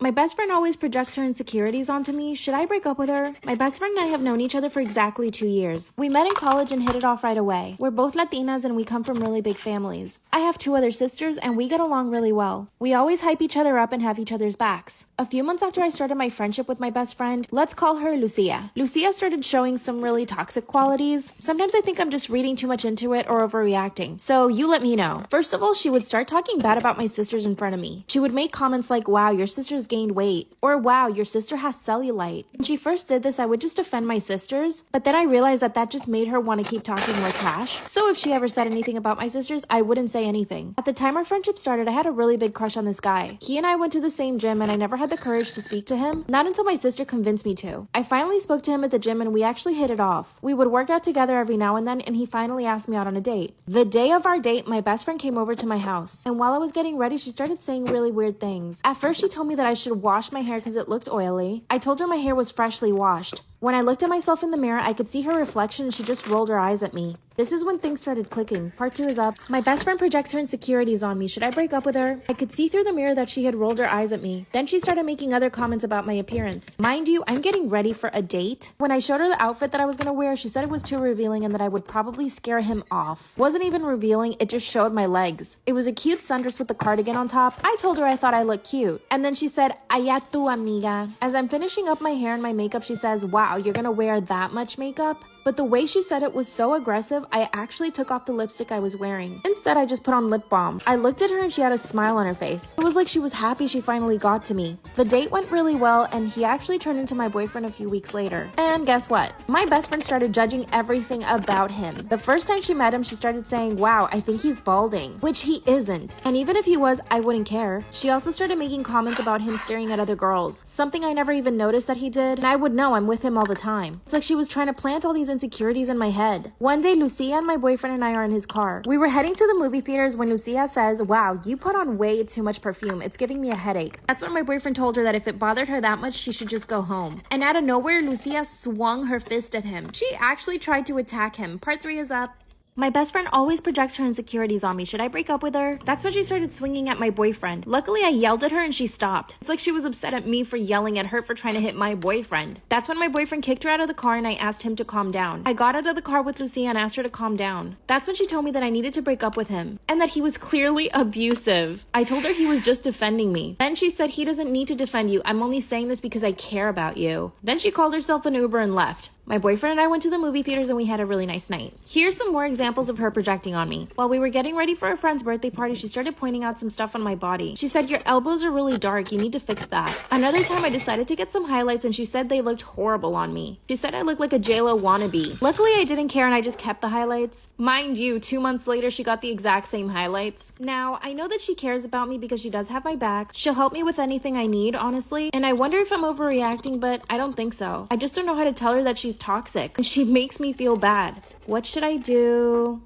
My best friend always projects her insecurities onto me. Should I break up with her? My best friend and I have known each other for exactly 2 years. We met in college and hit it off right away. We're both Latinas and we come from really big families. I have 2 other sisters and we get along really well. We always hype each other up and have each other's backs. A few months after I started my friendship with my best friend, let's call her Lucia. Lucia started showing some really toxic qualities. Sometimes I think I'm just reading too much into it or overreacting. So you let me know. First of all, she would start talking bad about my sisters in front of me. She would make comments like, wow, your sister's gained weight. Or wow, your sister has cellulite. When she first did this, I would just defend my sisters, but then I realized that that just made her want to keep talking more trash. So if she ever said anything about my sisters, I wouldn't say anything. At the time our friendship started, I had a really big crush on this guy. He and I went to the same gym and I never had the courage to speak to him, not until my sister convinced me to. I finally spoke to him at the gym and we actually hit it off. We would work out together every now and then and he finally asked me out on a date. The day of our date, my best friend came over to my house, and while I was getting ready, she started saying really weird things. At first, she told me that I should wash my hair because it looked oily. I told her my hair was freshly washed. When I looked at myself in the mirror, I could see her reflection and she just rolled her eyes at me. This is when things started clicking. Part 2 is up. My best friend projects her insecurities on me. Should I break up with her? I could see through the mirror that she had rolled her eyes at me. Then she started making other comments about my appearance. Mind you, I'm getting ready for a date. When I showed her the outfit that I was gonna wear, she said it was too revealing and that I would probably scare him off. Wasn't even revealing, it just showed my legs. It was a cute sundress with the cardigan on top. I told her I thought I looked cute. And then she said, "Allá tu amiga." As I'm finishing up my hair and my makeup, she says, "Wow, you're gonna wear that much makeup?" But the way she said it was so aggressive, I actually took off the lipstick I was wearing. Instead, I just put on lip balm. I looked at her and she had a smile on her face. It was like she was happy she finally got to me. The date went really well and he actually turned into my boyfriend a few weeks later. And guess what? My best friend started judging everything about him. The first time she met him, she started saying, "Wow, I think he's balding," which he isn't. And even if he was, I wouldn't care. She also started making comments about him staring at other girls, something I never even noticed that he did, and I would know I'm with him all the time. It's like she was trying to plant all these insecurities in my head. One day, Lucia and my boyfriend and I are in his car. We were heading to the movie theaters when Lucia says, "Wow, you put on way too much perfume. It's giving me a headache." That's when my boyfriend told her that if it bothered her that much, she should just go home. And out of nowhere, Lucia swung her fist at him. She actually tried to attack him. Part 3 is up. My best friend always projects her insecurities on me. Should I break up with her? That's when she started swinging at my boyfriend. Luckily, I yelled at her and she stopped. It's like she was upset at me for yelling at her for trying to hit my boyfriend. That's when my boyfriend kicked her out of the car and I asked him to calm down. I got out of the car with Lucia and asked her to calm down. That's when she told me that I needed to break up with him and that he was clearly abusive. I told her he was just defending me. Then she said, "He doesn't need to defend you. I'm only saying this because I care about you." Then she called herself an Uber and left. My boyfriend and I went to the movie theaters and we had a really nice night. Here's some more examples of her projecting on me. While we were getting ready for a friend's birthday party, she started pointing out some stuff on my body. She said, "Your elbows are really dark. You need to fix that." Another time I decided to get some highlights and she said they looked horrible on me. She said I looked like a JLo wannabe. Luckily, I didn't care and I just kept the highlights. Mind you, 2 months later, she got the exact same highlights. Now, I know that she cares about me because she does have my back. She'll help me with anything I need, honestly. And I wonder if I'm overreacting, but I don't think so. I just don't know how to tell her that she's toxic. She makes me feel bad. What should I do?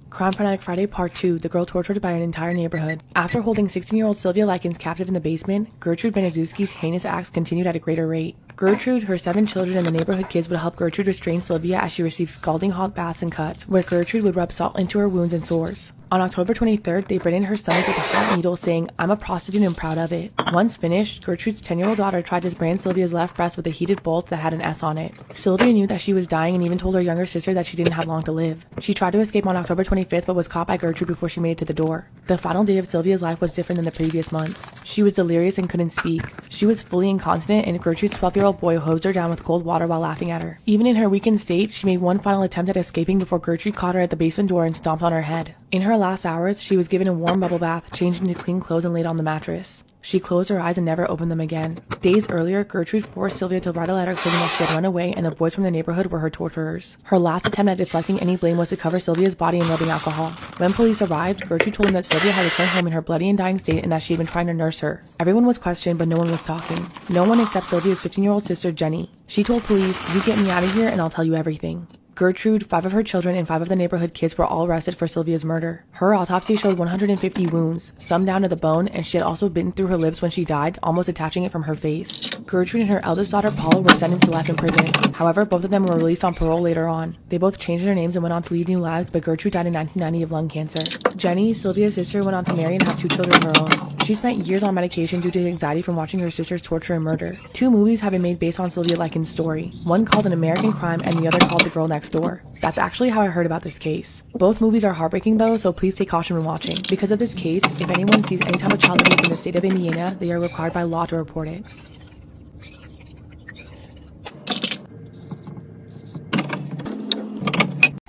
Crime Fanatic Friday Part 2, the girl tortured by an entire neighborhood. After holding 16-year-old Sylvia Likens captive in the basement, Gertrude Benezuski's heinous acts continued at a greater rate. Gertrude, her 7 children, and the neighborhood kids would help Gertrude restrain Sylvia as she received scalding hot baths and cuts, where Gertrude would rub salt into her wounds and sores. On October 23rd, they burned in her stomach with a hot needle, saying, "I'm a prostitute and proud of it." Once finished, Gertrude's 10-year-old daughter tried to brand Sylvia's left breast with a heated bolt that had an S on it. Sylvia knew that she was dying and even told her younger sister that she didn't have long to live. She tried to escape on October 25th but was caught by Gertrude before she made it to the door. The final day of Sylvia's life was different than the previous months. She was delirious and couldn't speak. She was fully incontinent, and Gertrude's 12-year-old boy hosed her down with cold water while laughing at her. Even in her weakened state, she made one final attempt at escaping before Gertrude caught her at the basement door and stomped on her head. In her last hours, she was given a warm bubble bath, changed into clean clothes, and laid on the mattress. She closed her eyes and never opened them again. Days earlier, Gertrude forced Sylvia to write a letter claiming that she had run away and the boys from the neighborhood were her torturers. Her last attempt at deflecting any blame was to cover Sylvia's body in rubbing alcohol. When police arrived, Gertrude told them that Sylvia had returned home in her bloody and dying state and that she had been trying to nurse her. Everyone was questioned, but no one was talking. No one except Sylvia's 15-year-old sister, Jenny. She told police, "You get me out of here and I'll tell you everything." Gertrude, 5 of her children, and 5 of the neighborhood kids were all arrested for Sylvia's murder. Her autopsy showed 150 wounds, some down to the bone, and she had also bitten through her lips when she died, almost detaching it from her face. Gertrude and her eldest daughter, Paula, were sentenced to life in prison. However, both of them were released on parole later on. They both changed their names and went on to lead new lives, but Gertrude died in 1990 of lung cancer. Jenny, Sylvia's sister, went on to marry and have 2 children of her own. She spent years on medication due to anxiety from watching her sisters torture and murder. 2 movies have been made based on Sylvia Likens' story, one called An American Crime and the other called The Girl Next Door. That's actually how I heard about this case. Both movies are heartbreaking though, so please take caution when watching. Because of this case, if anyone sees any type of child abuse in the state of Indiana, they are required by law to report it.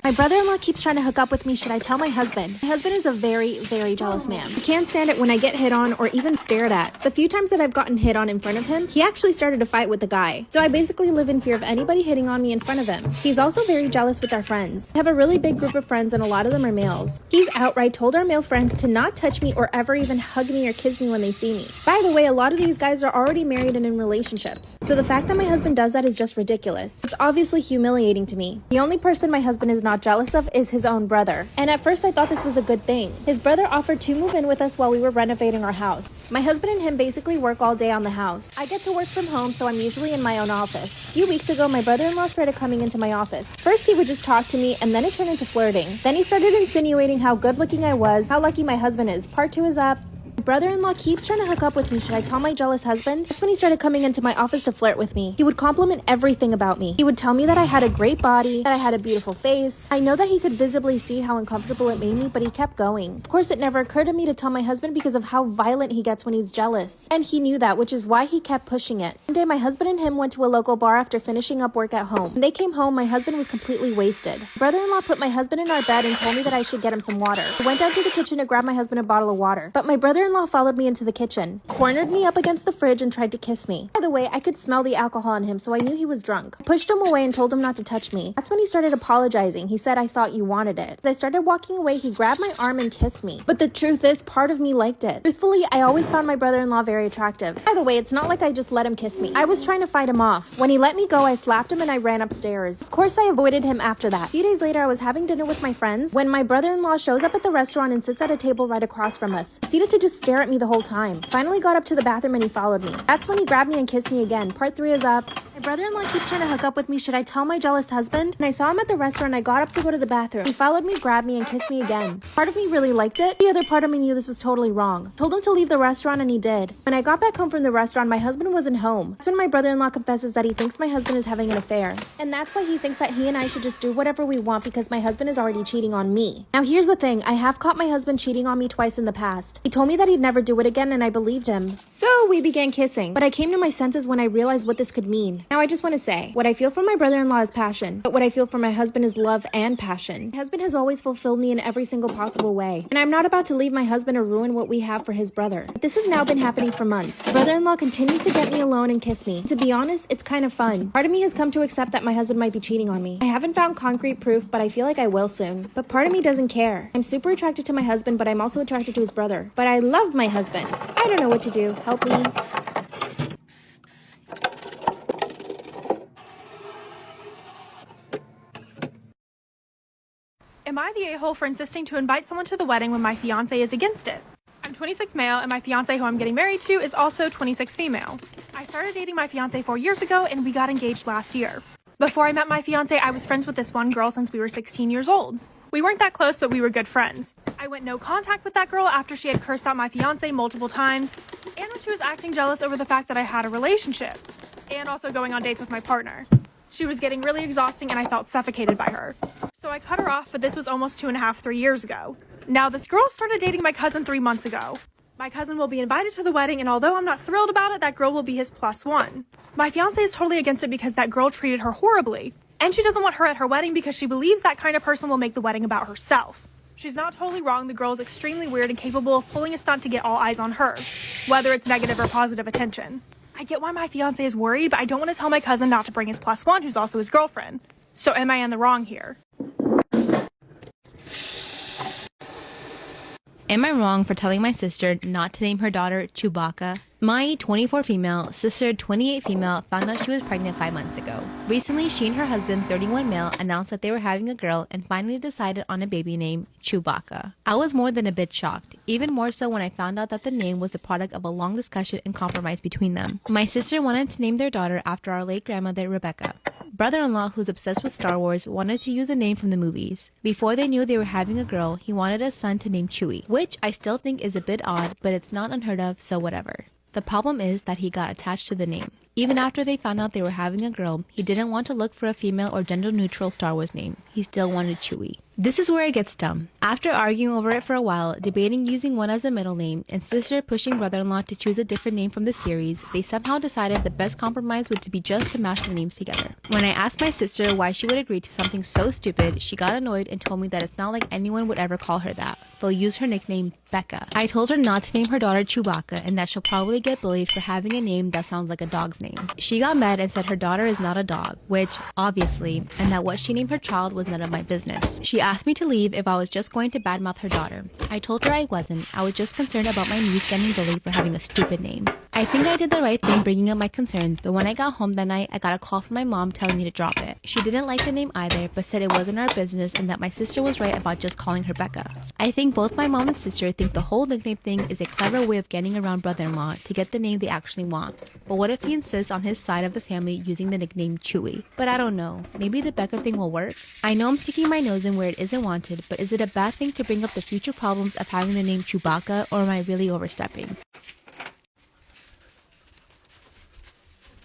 My brother-in-law keeps trying to hook up with me. Should I tell my husband? My husband is a very, very jealous man. He can't stand it when I get hit on or even stared at. The few times that I've gotten hit on in front of him, he actually started a fight with the guy. So I basically live in fear of anybody hitting on me in front of him. He's also very jealous with our friends. I have a really big group of friends and a lot of them are males. He's outright told our male friends to not touch me or ever even hug me or kiss me when they see me. By the way, a lot of these guys are already married and in relationships. So the fact that my husband does that is just ridiculous. It's obviously humiliating to me. The only person my husband is not jealous of is his own brother. And at first I thought this was a good thing. His brother offered to move in with us while we were renovating our house. My husband and him basically work all day on the house. I get to work from home, so I'm usually in my own office. A few weeks ago, my brother-in-law started coming into my office. First he would just talk to me and then it turned into flirting. Then he started insinuating how good looking I was, how lucky my husband is. Part 2 is up. Brother-in-law keeps trying to hook up with me. Should I tell my jealous husband? That's when he started coming into my office to flirt with me. He would compliment everything about me. He would tell me that I had a great body, that I had a beautiful face. I know that he could visibly see how uncomfortable it made me, but he kept going. Of course, it never occurred to me to tell my husband because of how violent he gets when he's jealous. And he knew that, which is why he kept pushing it. One day, my husband and him went to a local bar after finishing up work at home. When they came home, my husband was completely wasted. Brother-in-law put my husband in our bed and told me that I should get him some water. I went down to the kitchen to grab my husband a bottle of water, but my brother-in-law followed me into the kitchen, cornered me up against the fridge and tried to kiss me. By the way, I could smell the alcohol on him, so I knew he was drunk. I pushed him away and told him not to touch me. That's when he started apologizing. He said, "I thought you wanted it." As I started walking away, he grabbed my arm and kissed me. But the truth is, part of me liked it. Truthfully, I always found my brother-in-law very attractive. By the way, it's not like I just let him kiss me. I was trying to fight him off. When he let me go, I slapped him and I ran upstairs. Of course, I avoided him after that. A few days later, I was having dinner with my friends when my brother-in-law shows up at the restaurant and sits at a table right across from us. Proceeded to just stare at me the whole time. Finally got up to the bathroom and he followed me. That's when he grabbed me and kissed me again. Part 3 is up. My brother-in-law keeps trying to hook up with me. Should I tell my jealous husband? When I saw him at the restaurant, I got up to go to the bathroom. He followed me, grabbed me, and kissed me again. Part of me really liked it. The other part of me knew this was totally wrong. Told him to leave the restaurant and he did. When I got back home from the restaurant, my husband wasn't home. That's when my brother-in-law confesses that he thinks my husband is having an affair. And that's why he thinks that he and I should just do whatever we want because my husband is already cheating on me. Now here's the thing. I have caught my husband cheating on me twice in the past. He told me that he'd never do it again and I believed him. So we began kissing. But I came to my senses when I realized what this could mean. Now I just want to say, what I feel for my brother-in-law is passion. But what I feel for my husband is love and passion. My husband has always fulfilled me in every single possible way. And I'm not about to leave my husband or ruin what we have for his brother. But this has now been happening for months. Brother-in-law continues to get me alone and kiss me. To be honest, it's kind of fun. Part of me has come to accept that my husband might be cheating on me. I haven't found concrete proof, but I feel like I will soon. But part of me doesn't care. I'm super attracted to my husband, but I'm also attracted to his brother. But I love my husband. I don't know what to do. Help me. Am I the a-hole for insisting to invite someone to the wedding when my fiance is against it? I'm 26 male and my fiance who I'm getting married to is also 26 female. I started dating my fiance 4 years ago and we got engaged last year. Before I met my fiance, I was friends with this one girl since we were 16 years old. We weren't that close, but we were good friends. I went no contact with that girl after she had cursed out my fiance multiple times, and when she was acting jealous over the fact that I had a relationship, and also going on dates with my partner. She was getting really exhausting and I felt suffocated by her. So I cut her off, but this was almost 3 years ago. Now this girl started dating my cousin 3 months ago. My cousin will be invited to the wedding, and although I'm not thrilled about it, that girl will be his +1. My fiance is totally against it because that girl treated her horribly. And she doesn't want her at her wedding because she believes that kind of person will make the wedding about herself. She's not totally wrong. The girl is extremely weird and capable of pulling a stunt to get all eyes on her, whether it's negative or positive attention. I get why my fiance is worried, but I don't want to tell my cousin not to bring his +1, who's also his girlfriend. So am I in the wrong here? Am I wrong for telling my sister not to name her daughter Chewbacca? My 24 female, sister 28 female found out she was pregnant 5 months ago. Recently, she and her husband 31 male announced that they were having a girl and finally decided on a baby name, Chewbacca. I was more than a bit shocked, even more so when I found out that the name was the product of a long discussion and compromise between them. My sister wanted to name their daughter after our late grandmother Rebecca. Brother-in-law, who's obsessed with Star Wars, wanted to use a name from the movies. Before they knew they were having a girl, he wanted a son to name Chewie, which I still think is a bit odd, but it's not unheard of, so whatever. The problem is that he got attached to the name. Even after they found out they were having a girl, he didn't want to look for a female or gender-neutral Star Wars name. He still wanted Chewie. This is where it gets dumb. After arguing over it for a while, debating using one as a middle name, and sister pushing brother-in-law to choose a different name from the series, they somehow decided the best compromise would be just to mash the names together. When I asked my sister why she would agree to something so stupid, she got annoyed and told me that it's not like anyone would ever call her that. They'll use her nickname, Becca. I told her not to name her daughter Chewbacca and that she'll probably get bullied for having a name that sounds like a dog's name. She got mad and said her daughter is not a dog, which, obviously, and that what she named her child was none of my business. She asked me to leave if I was just going to badmouth her daughter. I told her I wasn't. I was just concerned about my niece getting bullied for having a stupid name. I think I did the right thing bringing up my concerns, but when I got home that night, I got a call from my mom telling me to drop it. She didn't like the name either, but said it wasn't our business and that my sister was right about just calling her Becca. I think both my mom and sister think the whole nickname thing is a clever way of getting around brother-in-law to get the name they actually want. But what if he insists on his side of the family using the nickname Chewy? But I don't know. Maybe the Becca thing will work? I know I'm sticking my nose in where it isn't wanted, but is it a bad thing to bring up the future problems of having the name Chewbacca, or am I really overstepping?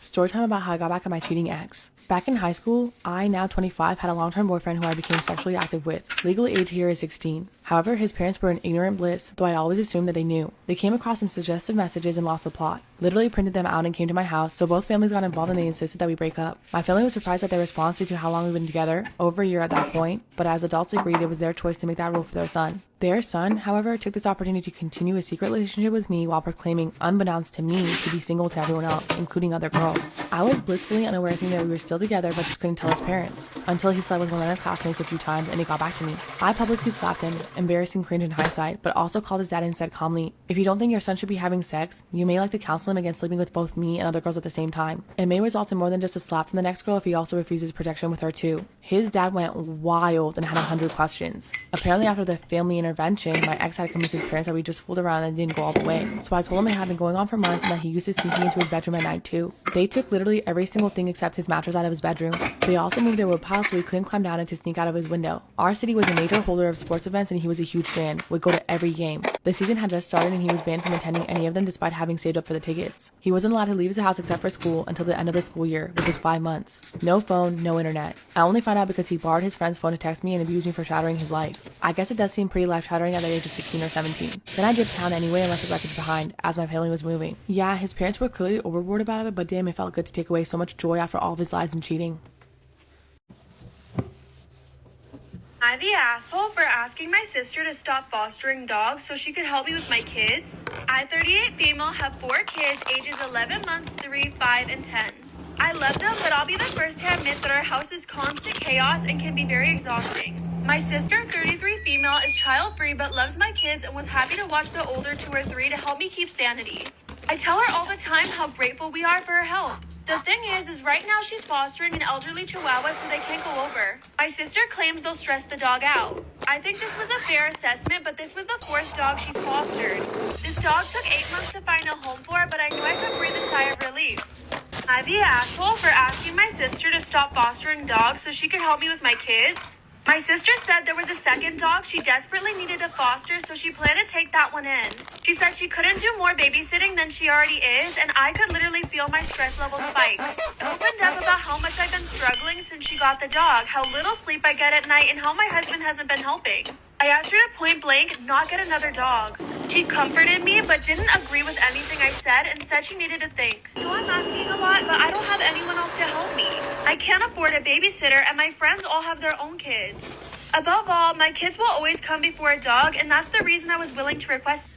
Storytime about how I got back at my cheating ex. Back in high school, I, now 25, had a long-term boyfriend who I became sexually active with. Legal age here is 16. However, his parents were in ignorant bliss, though I'd always assumed that they knew. They came across some suggestive messages and lost the plot. Literally printed them out and came to my house, so both families got involved and they insisted that we break up. My family was surprised at their response due to how long we've been together, over a year at that point, but as adults agreed, it was their choice to make that rule for their son. Their son, however, took this opportunity to continue a secret relationship with me while proclaiming, unbeknownst to me, to be single to everyone else, including other girls. I was blissfully unaware thinking that we were still together but just couldn't tell his parents, until he slept with one of their classmates a few times and he got back to me. I publicly slapped him, embarrassing cringe in hindsight, but also called his dad and said calmly, if you don't think your son should be having sex, you may like to counsel him against sleeping with both me and other girls at the same time. It may result in more than just a slap from the next girl if he also refuses protection with her too. His dad went wild and had 100 questions. Apparently after the family intervention, my ex had convinced his parents that we just fooled around and didn't go all the way. So I told him it had been going on for months and that he used to sneak me into his bedroom at night too. They took literally every single thing except his mattress out of his bedroom. They also moved their wood pile so we couldn't climb down and to sneak out of his window. Our city was a major holder of sports events and he was a huge fan, would go to every game. The season had just started and he was banned from attending any of them despite having saved up for the tickets. He wasn't allowed to leave his house except for school until the end of the school year, which was 5 months. No phone, no internet. I only found out because he borrowed his friend's phone to text me and abused me for shattering his life. I guess it does seem pretty life-shattering at the age of 16 or 17. Then I dipped town anyway and left his records behind, as my family was moving. Yeah, his parents were clearly overboard about it, but damn, it felt good to take away so much joy after all of his lies and cheating. Am I the asshole for asking my sister to stop fostering dogs so she could help me with my kids? I, 38 female, have 4 kids ages 11 months, 3, 5, and 10. I love them, but I'll be the first to admit that our house is constant chaos and can be very exhausting. My sister, 33 female, is child-free but loves my kids and was happy to watch the older 2 or 3 to help me keep sanity. I tell her all the time how grateful we are for her help. The thing is right now she's fostering an elderly chihuahua so they can't go over. My sister claims they'll stress the dog out. I think this was a fair assessment, but this was the 4th dog she's fostered. This dog took 8 months to find a home for, but I knew I could breathe a sigh of relief. Am I the asshole for asking my sister to stop fostering dogs so she could help me with my kids? My sister said there was a 2nd dog she desperately needed to foster, so she planned to take that one in. She said she couldn't do more babysitting than she already is, and I could literally feel my stress level spike. I opened up about how much I've been struggling since she got the dog, how little sleep I get at night, and how my husband hasn't been helping. I asked her to point blank not get another dog. She comforted me but didn't agree with anything I said and said she needed to think. I know I'm asking a lot, but I don't have anyone else to help me. I can't afford a babysitter and my friends all have their own kids. Above all, my kids will always come before a dog, and that's the reason I was willing to request.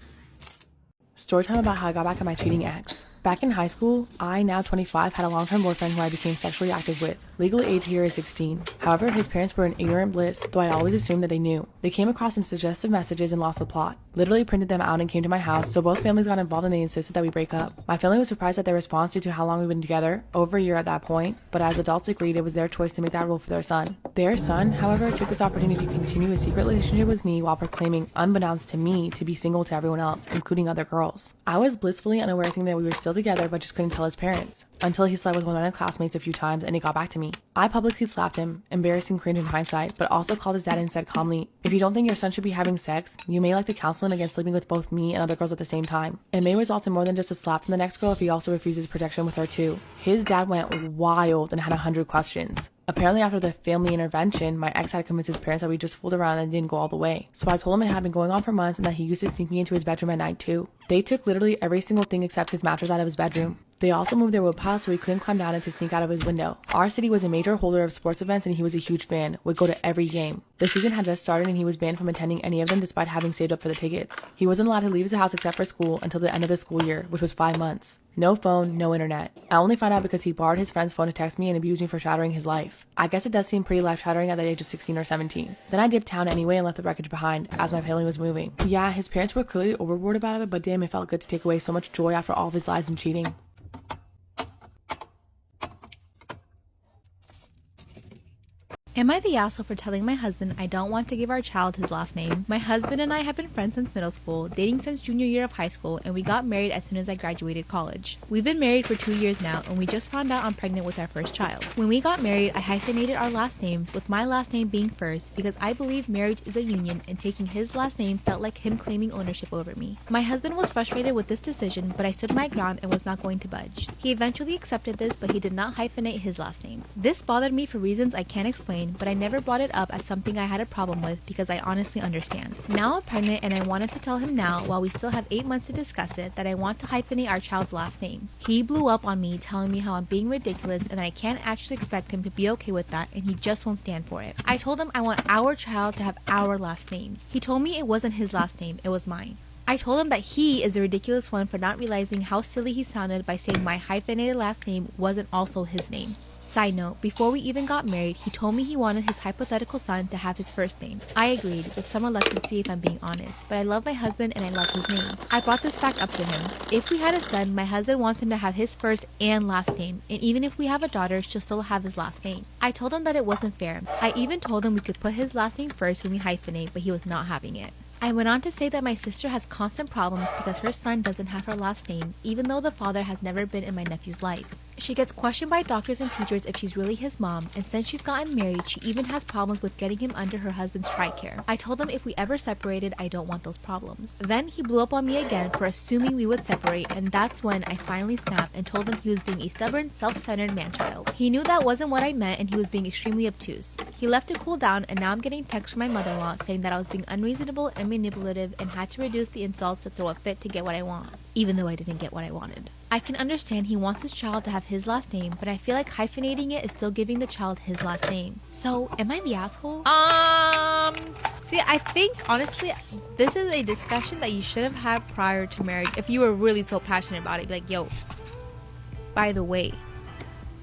Storytime about how I got back at my cheating ex. Back in high school, I, now 25, had a long-term boyfriend who I became sexually active with. Legal age here is 16. However, his parents were in ignorant bliss, though I'd always assumed that they knew. They came across some suggestive messages and lost the plot. Literally printed them out and came to my house, so both families got involved and they insisted that we break up. My family was surprised at their response due to how long we've been together, over a year at that point, but as adults agreed, it was their choice to make that rule for their son. Their son, however, took this opportunity to continue a secret relationship with me while proclaiming, unbeknownst to me, to be single to everyone else, including other girls. I was blissfully unaware thinking that we were still together but just couldn't tell his parents, until he slept with one of my classmates a few times and he got back to me. I publicly slapped him, embarrassing cringe in hindsight, but also called his dad and said calmly, if you don't think your son should be having sex, you may like to counsel him against sleeping with both me and other girls at the same time. It may result in more than just a slap from the next girl if he also refuses protection with her too. His dad went wild and had 100 questions. Apparently after the family intervention, my ex had convinced his parents that we just fooled around and didn't go all the way. So I told him it had been going on for months and that he used to sneak me into his bedroom at night too. They took literally every single thing except his mattress out of his bedroom. They also moved their wood pile so he couldn't climb down and to sneak out of his window. Our city was a major holder of sports events and he was a huge fan, would go to every game. The season had just started and he was banned from attending any of them despite having saved up for the tickets. He wasn't allowed to leave his house except for school until the end of the school year, which was 5 months. No phone, no internet. I only found out because he borrowed his friend's phone to text me and abused me for shattering his life. I guess it does seem pretty life-shattering at the age of 16 or 17. Then I dipped town anyway and left the wreckage behind, as my family was moving. Yeah, his parents were clearly overboard about it, but damn, it felt good to take away so much joy after all of his lies and cheating. Am I the asshole for telling my husband I don't want to give our child his last name? My husband and I have been friends since middle school, dating since junior year of high school, and we got married as soon as I graduated college. We've been married for 2 years now, and we just found out I'm pregnant with our first child. When we got married, I hyphenated our last names, with my last name being first, because I believe marriage is a union, and taking his last name felt like him claiming ownership over me. My husband was frustrated with this decision, but I stood my ground and was not going to budge. He eventually accepted this, but he did not hyphenate his last name. This bothered me for reasons I can't explain, but I never brought it up as something I had a problem with because I honestly understand. Now I'm pregnant and I wanted to tell him now, while we still have 8 months to discuss it, that I want to hyphenate our child's last name. He blew up on me, telling me how I'm being ridiculous and that I can't actually expect him to be okay with that, and he just won't stand for it. I told him I want our child to have our last names. He told me it wasn't his last name, it was mine. I told him that he is the ridiculous one for not realizing how silly he sounded by saying my hyphenated last name wasn't also his name. Side note, before we even got married, he told me he wanted his hypothetical son to have his first name. I agreed, with some reluctancy if I'm being honest, but I love my husband and I love his name. I brought this fact up to him. If we had a son, my husband wants him to have his first and last name, and even if we have a daughter, she'll still have his last name. I told him that it wasn't fair. I even told him we could put his last name first when we hyphenate, but he was not having it. I went on to say that my sister has constant problems because her son doesn't have her last name, even though the father has never been in my nephew's life. She gets questioned by doctors and teachers if she's really his mom, and since she's gotten married, she even has problems with getting him under her husband's Childcare. I told him if we ever separated, I don't want those problems. Then he blew up on me again for assuming we would separate, and that's when I finally snapped and told him he was being a stubborn, self-centered man-child. He knew that wasn't what I meant, and he was being extremely obtuse. He left to cool down, and now I'm getting texts from my mother-in-law saying that I was being unreasonable and manipulative and had to reduce the insults to throw a fit to get what I want, even though I didn't get what I wanted. I can understand he wants his child to have his last name, but I feel like hyphenating it is still giving the child his last name. So, am I the asshole? See, I think, honestly, this is a discussion that you should have had prior to marriage. If you were really so passionate about it, be like, yo, by the way,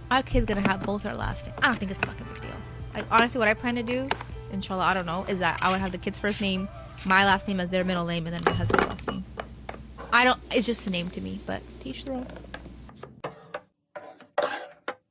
our kid's gonna have both our last name. I don't think it's a fucking big deal. Like, honestly, what I plan to do, inshallah, I don't know, is that I would have the kid's first name, my last name as their middle name, and then my husband's last name. It's just a name to me, but to each their own. Am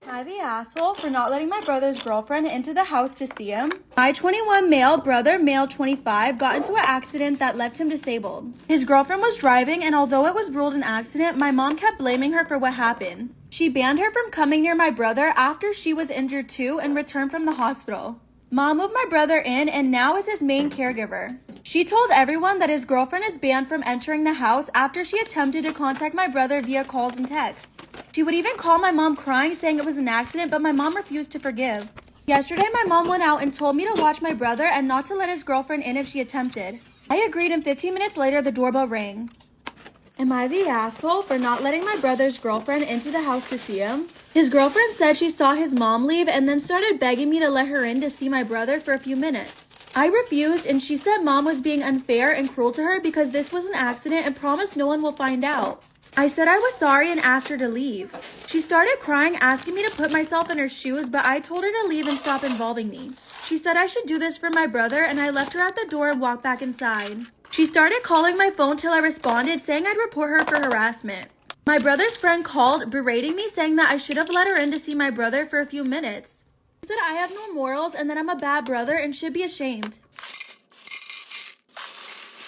I the asshole for not letting my brother's girlfriend into the house to see him? My 21 male brother, male 25, got into an accident that left him disabled. His girlfriend was driving, and although it was ruled an accident, my mom kept blaming her for what happened. She banned her from coming near my brother after she was injured too and returned from the hospital. Mom moved my brother in and now is his main caregiver. She told everyone that his girlfriend is banned from entering the house after she attempted to contact my brother via calls and texts. She would even call my mom crying, saying it was an accident, but my mom refused to forgive. Yesterday, my mom went out and told me to watch my brother and not to let his girlfriend in if she attempted. I agreed, and 15 minutes later, the doorbell rang. Am I the asshole for not letting my brother's girlfriend into the house to see him? His girlfriend said she saw his mom leave and then started begging me to let her in to see my brother for a few minutes. I refused, and she said mom was being unfair and cruel to her because this was an accident and promised no one will find out. I said I was sorry and asked her to leave. She started crying, asking me to put myself in her shoes, but I told her to leave and stop involving me. She said I should do this for my brother, and I left her at the door and walked back inside. She started calling my phone till I responded, saying I'd report her for harassment. My brother's friend called, berating me, saying that I should have let her in to see my brother for a few minutes. He said I have no morals and that I'm a bad brother and should be ashamed.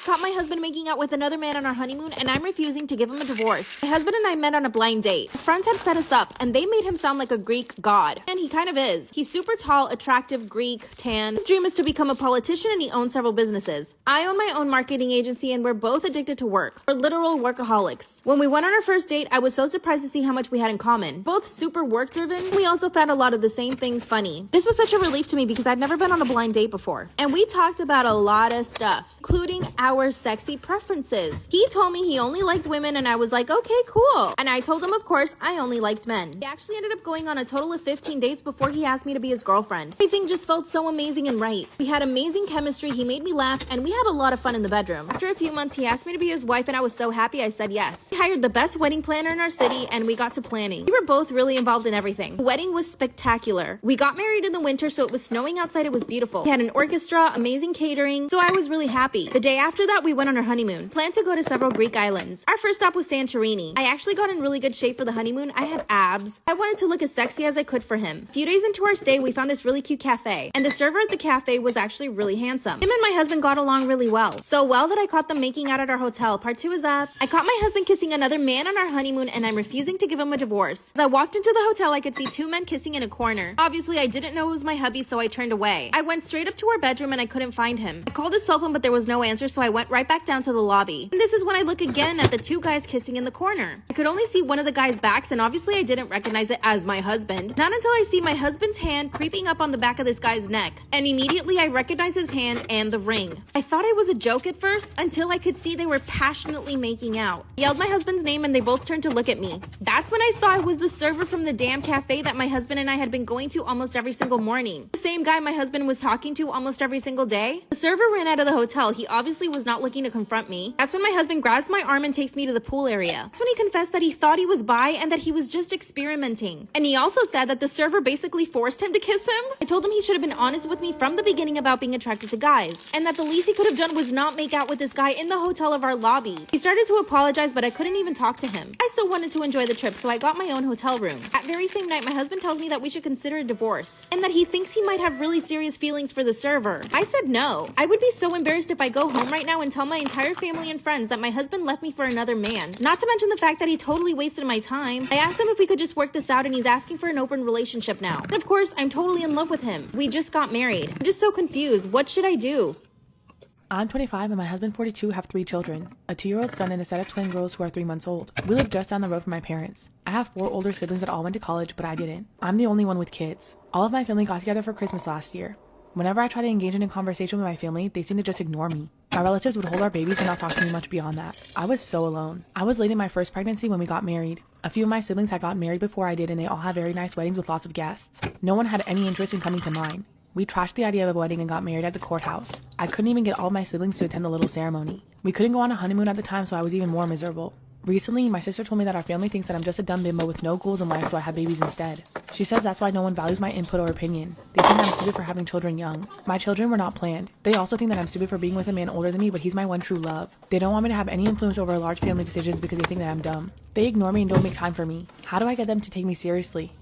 Caught my husband making out with another man on our honeymoon, and I'm refusing to give him a divorce. My husband and I met on a blind date. Friends had set us up, and they made him sound like a Greek god. And he kind of is. He's super tall, attractive, Greek, tan. His dream is to become a politician, and he owns several businesses. I own my own marketing agency, and we're both addicted to work. We're literal workaholics. When we went on our first date, I was so surprised to see how much we had in common. Both super work-driven. We also found a lot of the same things funny. This was such a relief to me because I'd never been on a blind date before. And we talked about a lot of stuff, including our sexy preferences. He told me he only liked women, and I was like, okay, cool. And I told him, of course, I only liked men. We actually ended up going on a total of 15 dates before he asked me to be his girlfriend. Everything just felt so amazing and right. We had amazing chemistry, he made me laugh, and we had a lot of fun in the bedroom. After a few months, he asked me to be his wife, and I was so happy I said yes. He hired the best wedding planner in our city, and we got to planning. We were both really involved in everything. The wedding was spectacular. We got married in the winter, so it was snowing outside. It was beautiful. We had an orchestra, amazing catering, so I was really happy. The day after that, we went on our honeymoon. Planned to go to several Greek islands. Our first stop was Santorini. I actually got in really good shape for the honeymoon. I had abs. I wanted to look as sexy as I could for him. A few days into our stay, we found this really cute cafe, and the server at the cafe was actually really handsome. Him and my husband got along really well. So well that I caught them making out at our hotel. Part 2 is up. I caught my husband kissing another man on our honeymoon, and I'm refusing to give him a divorce. As I walked into the hotel, I could see 2 men kissing in a corner. Obviously, I didn't know it was my hubby, so I turned away. I went straight up to our bedroom, and I couldn't find him. I called his cell phone, but there was no answer, so I went right back down to the lobby. And this is when I look again at the 2 guys kissing in the corner. I could only see one of the guys' backs, and obviously I didn't recognize it as my husband. Not until I see my husband's hand creeping up on the back of this guy's neck. And immediately I recognize his hand and the ring. I thought it was a joke at first, until I could see they were passionately making out. I yelled my husband's name, and they both turned to look at me. That's when I saw it was the server from the damn cafe that my husband and I had been going to almost every single morning. The same guy my husband was talking to almost every single day. The server ran out of the hotel. He obviously was not looking to confront me. That's when my husband grabs my arm and takes me to the pool area. That's when he confessed that he thought he was bi and that he was just experimenting. And he also said that the server basically forced him to kiss him. I told him he should have been honest with me from the beginning about being attracted to guys, and that the least he could have done was not make out with this guy in the hotel of our lobby. He started to apologize, but I couldn't even talk to him. I still wanted to enjoy the trip, so I got my own hotel room. That very same night, my husband tells me that we should consider a divorce, and that he thinks he might have really serious feelings for the server. I said no. I would be so embarrassed if I go home right now and tell my entire family and friends that my husband left me for another man. Not to mention the fact that he totally wasted my time. I asked him if we could just work this out, and he's asking for an open relationship now. And of course, I'm totally in love with him. We just got married. I'm just so confused. What should I do? I'm 25 and my husband 42 have 3 children, a 2-year-old son and a set of twin girls who are 3 months old. We live just down the road from my parents. I have 4 older siblings that all went to college, but I didn't. I'm the only one with kids. All of my family got together for Christmas last year. Whenever I try to engage in a conversation with my family, they seem to just ignore me. My relatives would hold our babies and not talk to me much beyond that. I was so alone. I was late in my first pregnancy when we got married. A few of my siblings had gotten married before I did, and they all had very nice weddings with lots of guests. No one had any interest in coming to mine. We trashed the idea of a wedding and got married at the courthouse. I couldn't even get all of my siblings to attend the little ceremony. We couldn't go on a honeymoon at the time, so I was even more miserable. Recently, my sister told me that our family thinks that I'm just a dumb bimbo with no goals in life, so I have babies instead. She says that's why no one values my input or opinion. They think I'm stupid for having children young. My children were not planned. They also think that I'm stupid for being with a man older than me, but he's my one true love. They don't want me to have any influence over large family decisions because they think that I'm dumb. They ignore me and don't make time for me. How do I get them to take me seriously?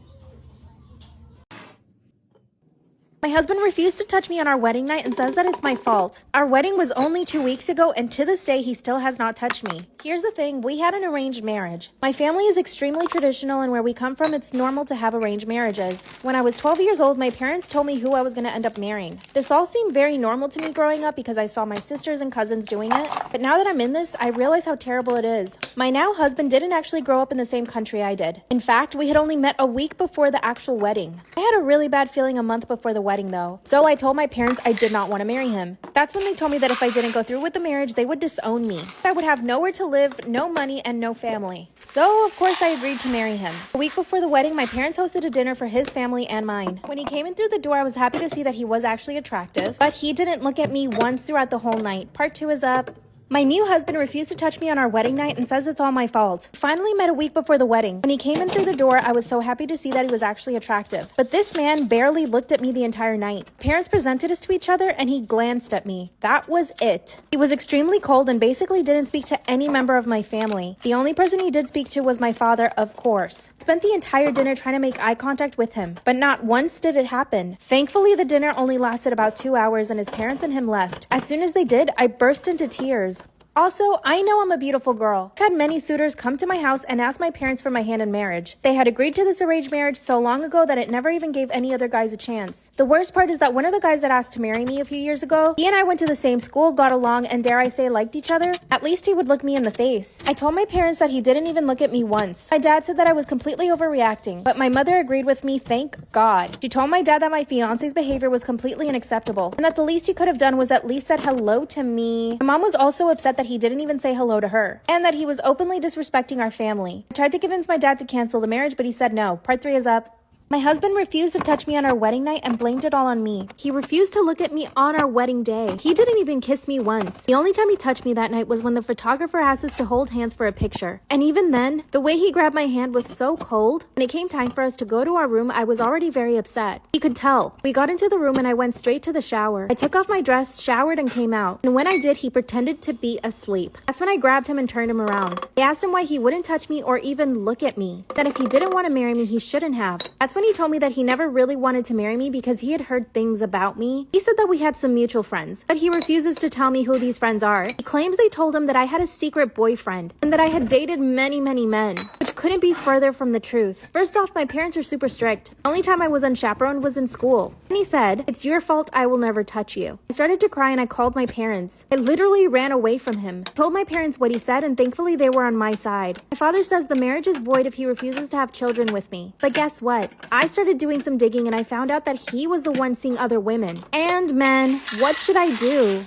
My husband refused to touch me on our wedding night and says that it's my fault. Our wedding was only 2 weeks ago, and to this day, he still has not touched me. Here's the thing, we had an arranged marriage. My family is extremely traditional, and where we come from, it's normal to have arranged marriages. When I was 12 years old, my parents told me who I was going to end up marrying. This all seemed very normal to me growing up because I saw my sisters and cousins doing it. But now that I'm in this, I realize how terrible it is. My now husband didn't actually grow up in the same country I did. In fact, we had only met a week before the actual wedding. I had a really bad feeling a month before the wedding though. So I told my parents I did not want to marry him. That's when they told me that if I didn't go through with the marriage, they would disown me. I would have nowhere to live, no money, and no family. So of course I agreed to marry him. A week before the wedding, my parents hosted a dinner for his family and mine. When he came in through the door, I was happy to see that he was actually attractive, but he didn't look at me once throughout the whole night. Part 2 is up. My new husband refused to touch me on our wedding night and says it's all my fault. Finally met a week before the wedding. When he came in through the door, I was so happy to see that he was actually attractive. But this man barely looked at me the entire night. Parents presented us to each other and he glanced at me. That was it. He was extremely cold and basically didn't speak to any member of my family. The only person he did speak to was my father, of course. It's spent the entire dinner trying to make eye contact with him, but not once did it happen. Thankfully, the dinner only lasted about 2 hours and his parents and him left. As soon as they did, I burst into tears. Also, I know I'm a beautiful girl. I've had many suitors come to my house and ask my parents for my hand in marriage. They had agreed to this arranged marriage so long ago that it never even gave any other guys a chance. The worst part is that one of the guys that asked to marry me a few years ago, he and I went to the same school, got along, and dare I say liked each other. At least he would look me in the face. I told my parents that he didn't even look at me once. My dad said that I was completely overreacting, but my mother agreed with me, thank God. She told my dad that my fiance's behavior was completely unacceptable, and that the least he could have done was at least said hello to me. My mom was also upset that he didn't even say hello to her, and that he was openly disrespecting our family. I tried to convince my dad to cancel the marriage, but he said no. Part 3 is up. My husband refused to touch me on our wedding night and blamed it all on me. He refused to look at me on our wedding day. He didn't even kiss me once. The only time he touched me that night was when the photographer asked us to hold hands for a picture. And even then, the way he grabbed my hand was so cold. When it came time for us to go to our room, I was already very upset. He could tell. We got into the room and I went straight to the shower. I took off my dress, showered, and came out. And when I did, he pretended to be asleep. That's when I grabbed him and turned him around. I asked him why he wouldn't touch me or even look at me. That if he didn't want to marry me, he shouldn't have. That's when he told me that he never really wanted to marry me because he had heard things about me. He said that we had some mutual friends, but he refuses to tell me who these friends are. He claims they told him that I had a secret boyfriend and that I had dated many men, which couldn't be further from the truth. First off, my parents are super strict. The only time I was unchaperoned was in school. And he said, "It's your fault, I will never touch you." I started to cry and I called my parents. I literally ran away from him. I told my parents what he said and thankfully they were on my side. My father says the marriage is void if he refuses to have children with me. But guess what? I started doing some digging and I found out that he was the one seeing other women and men. What should I do?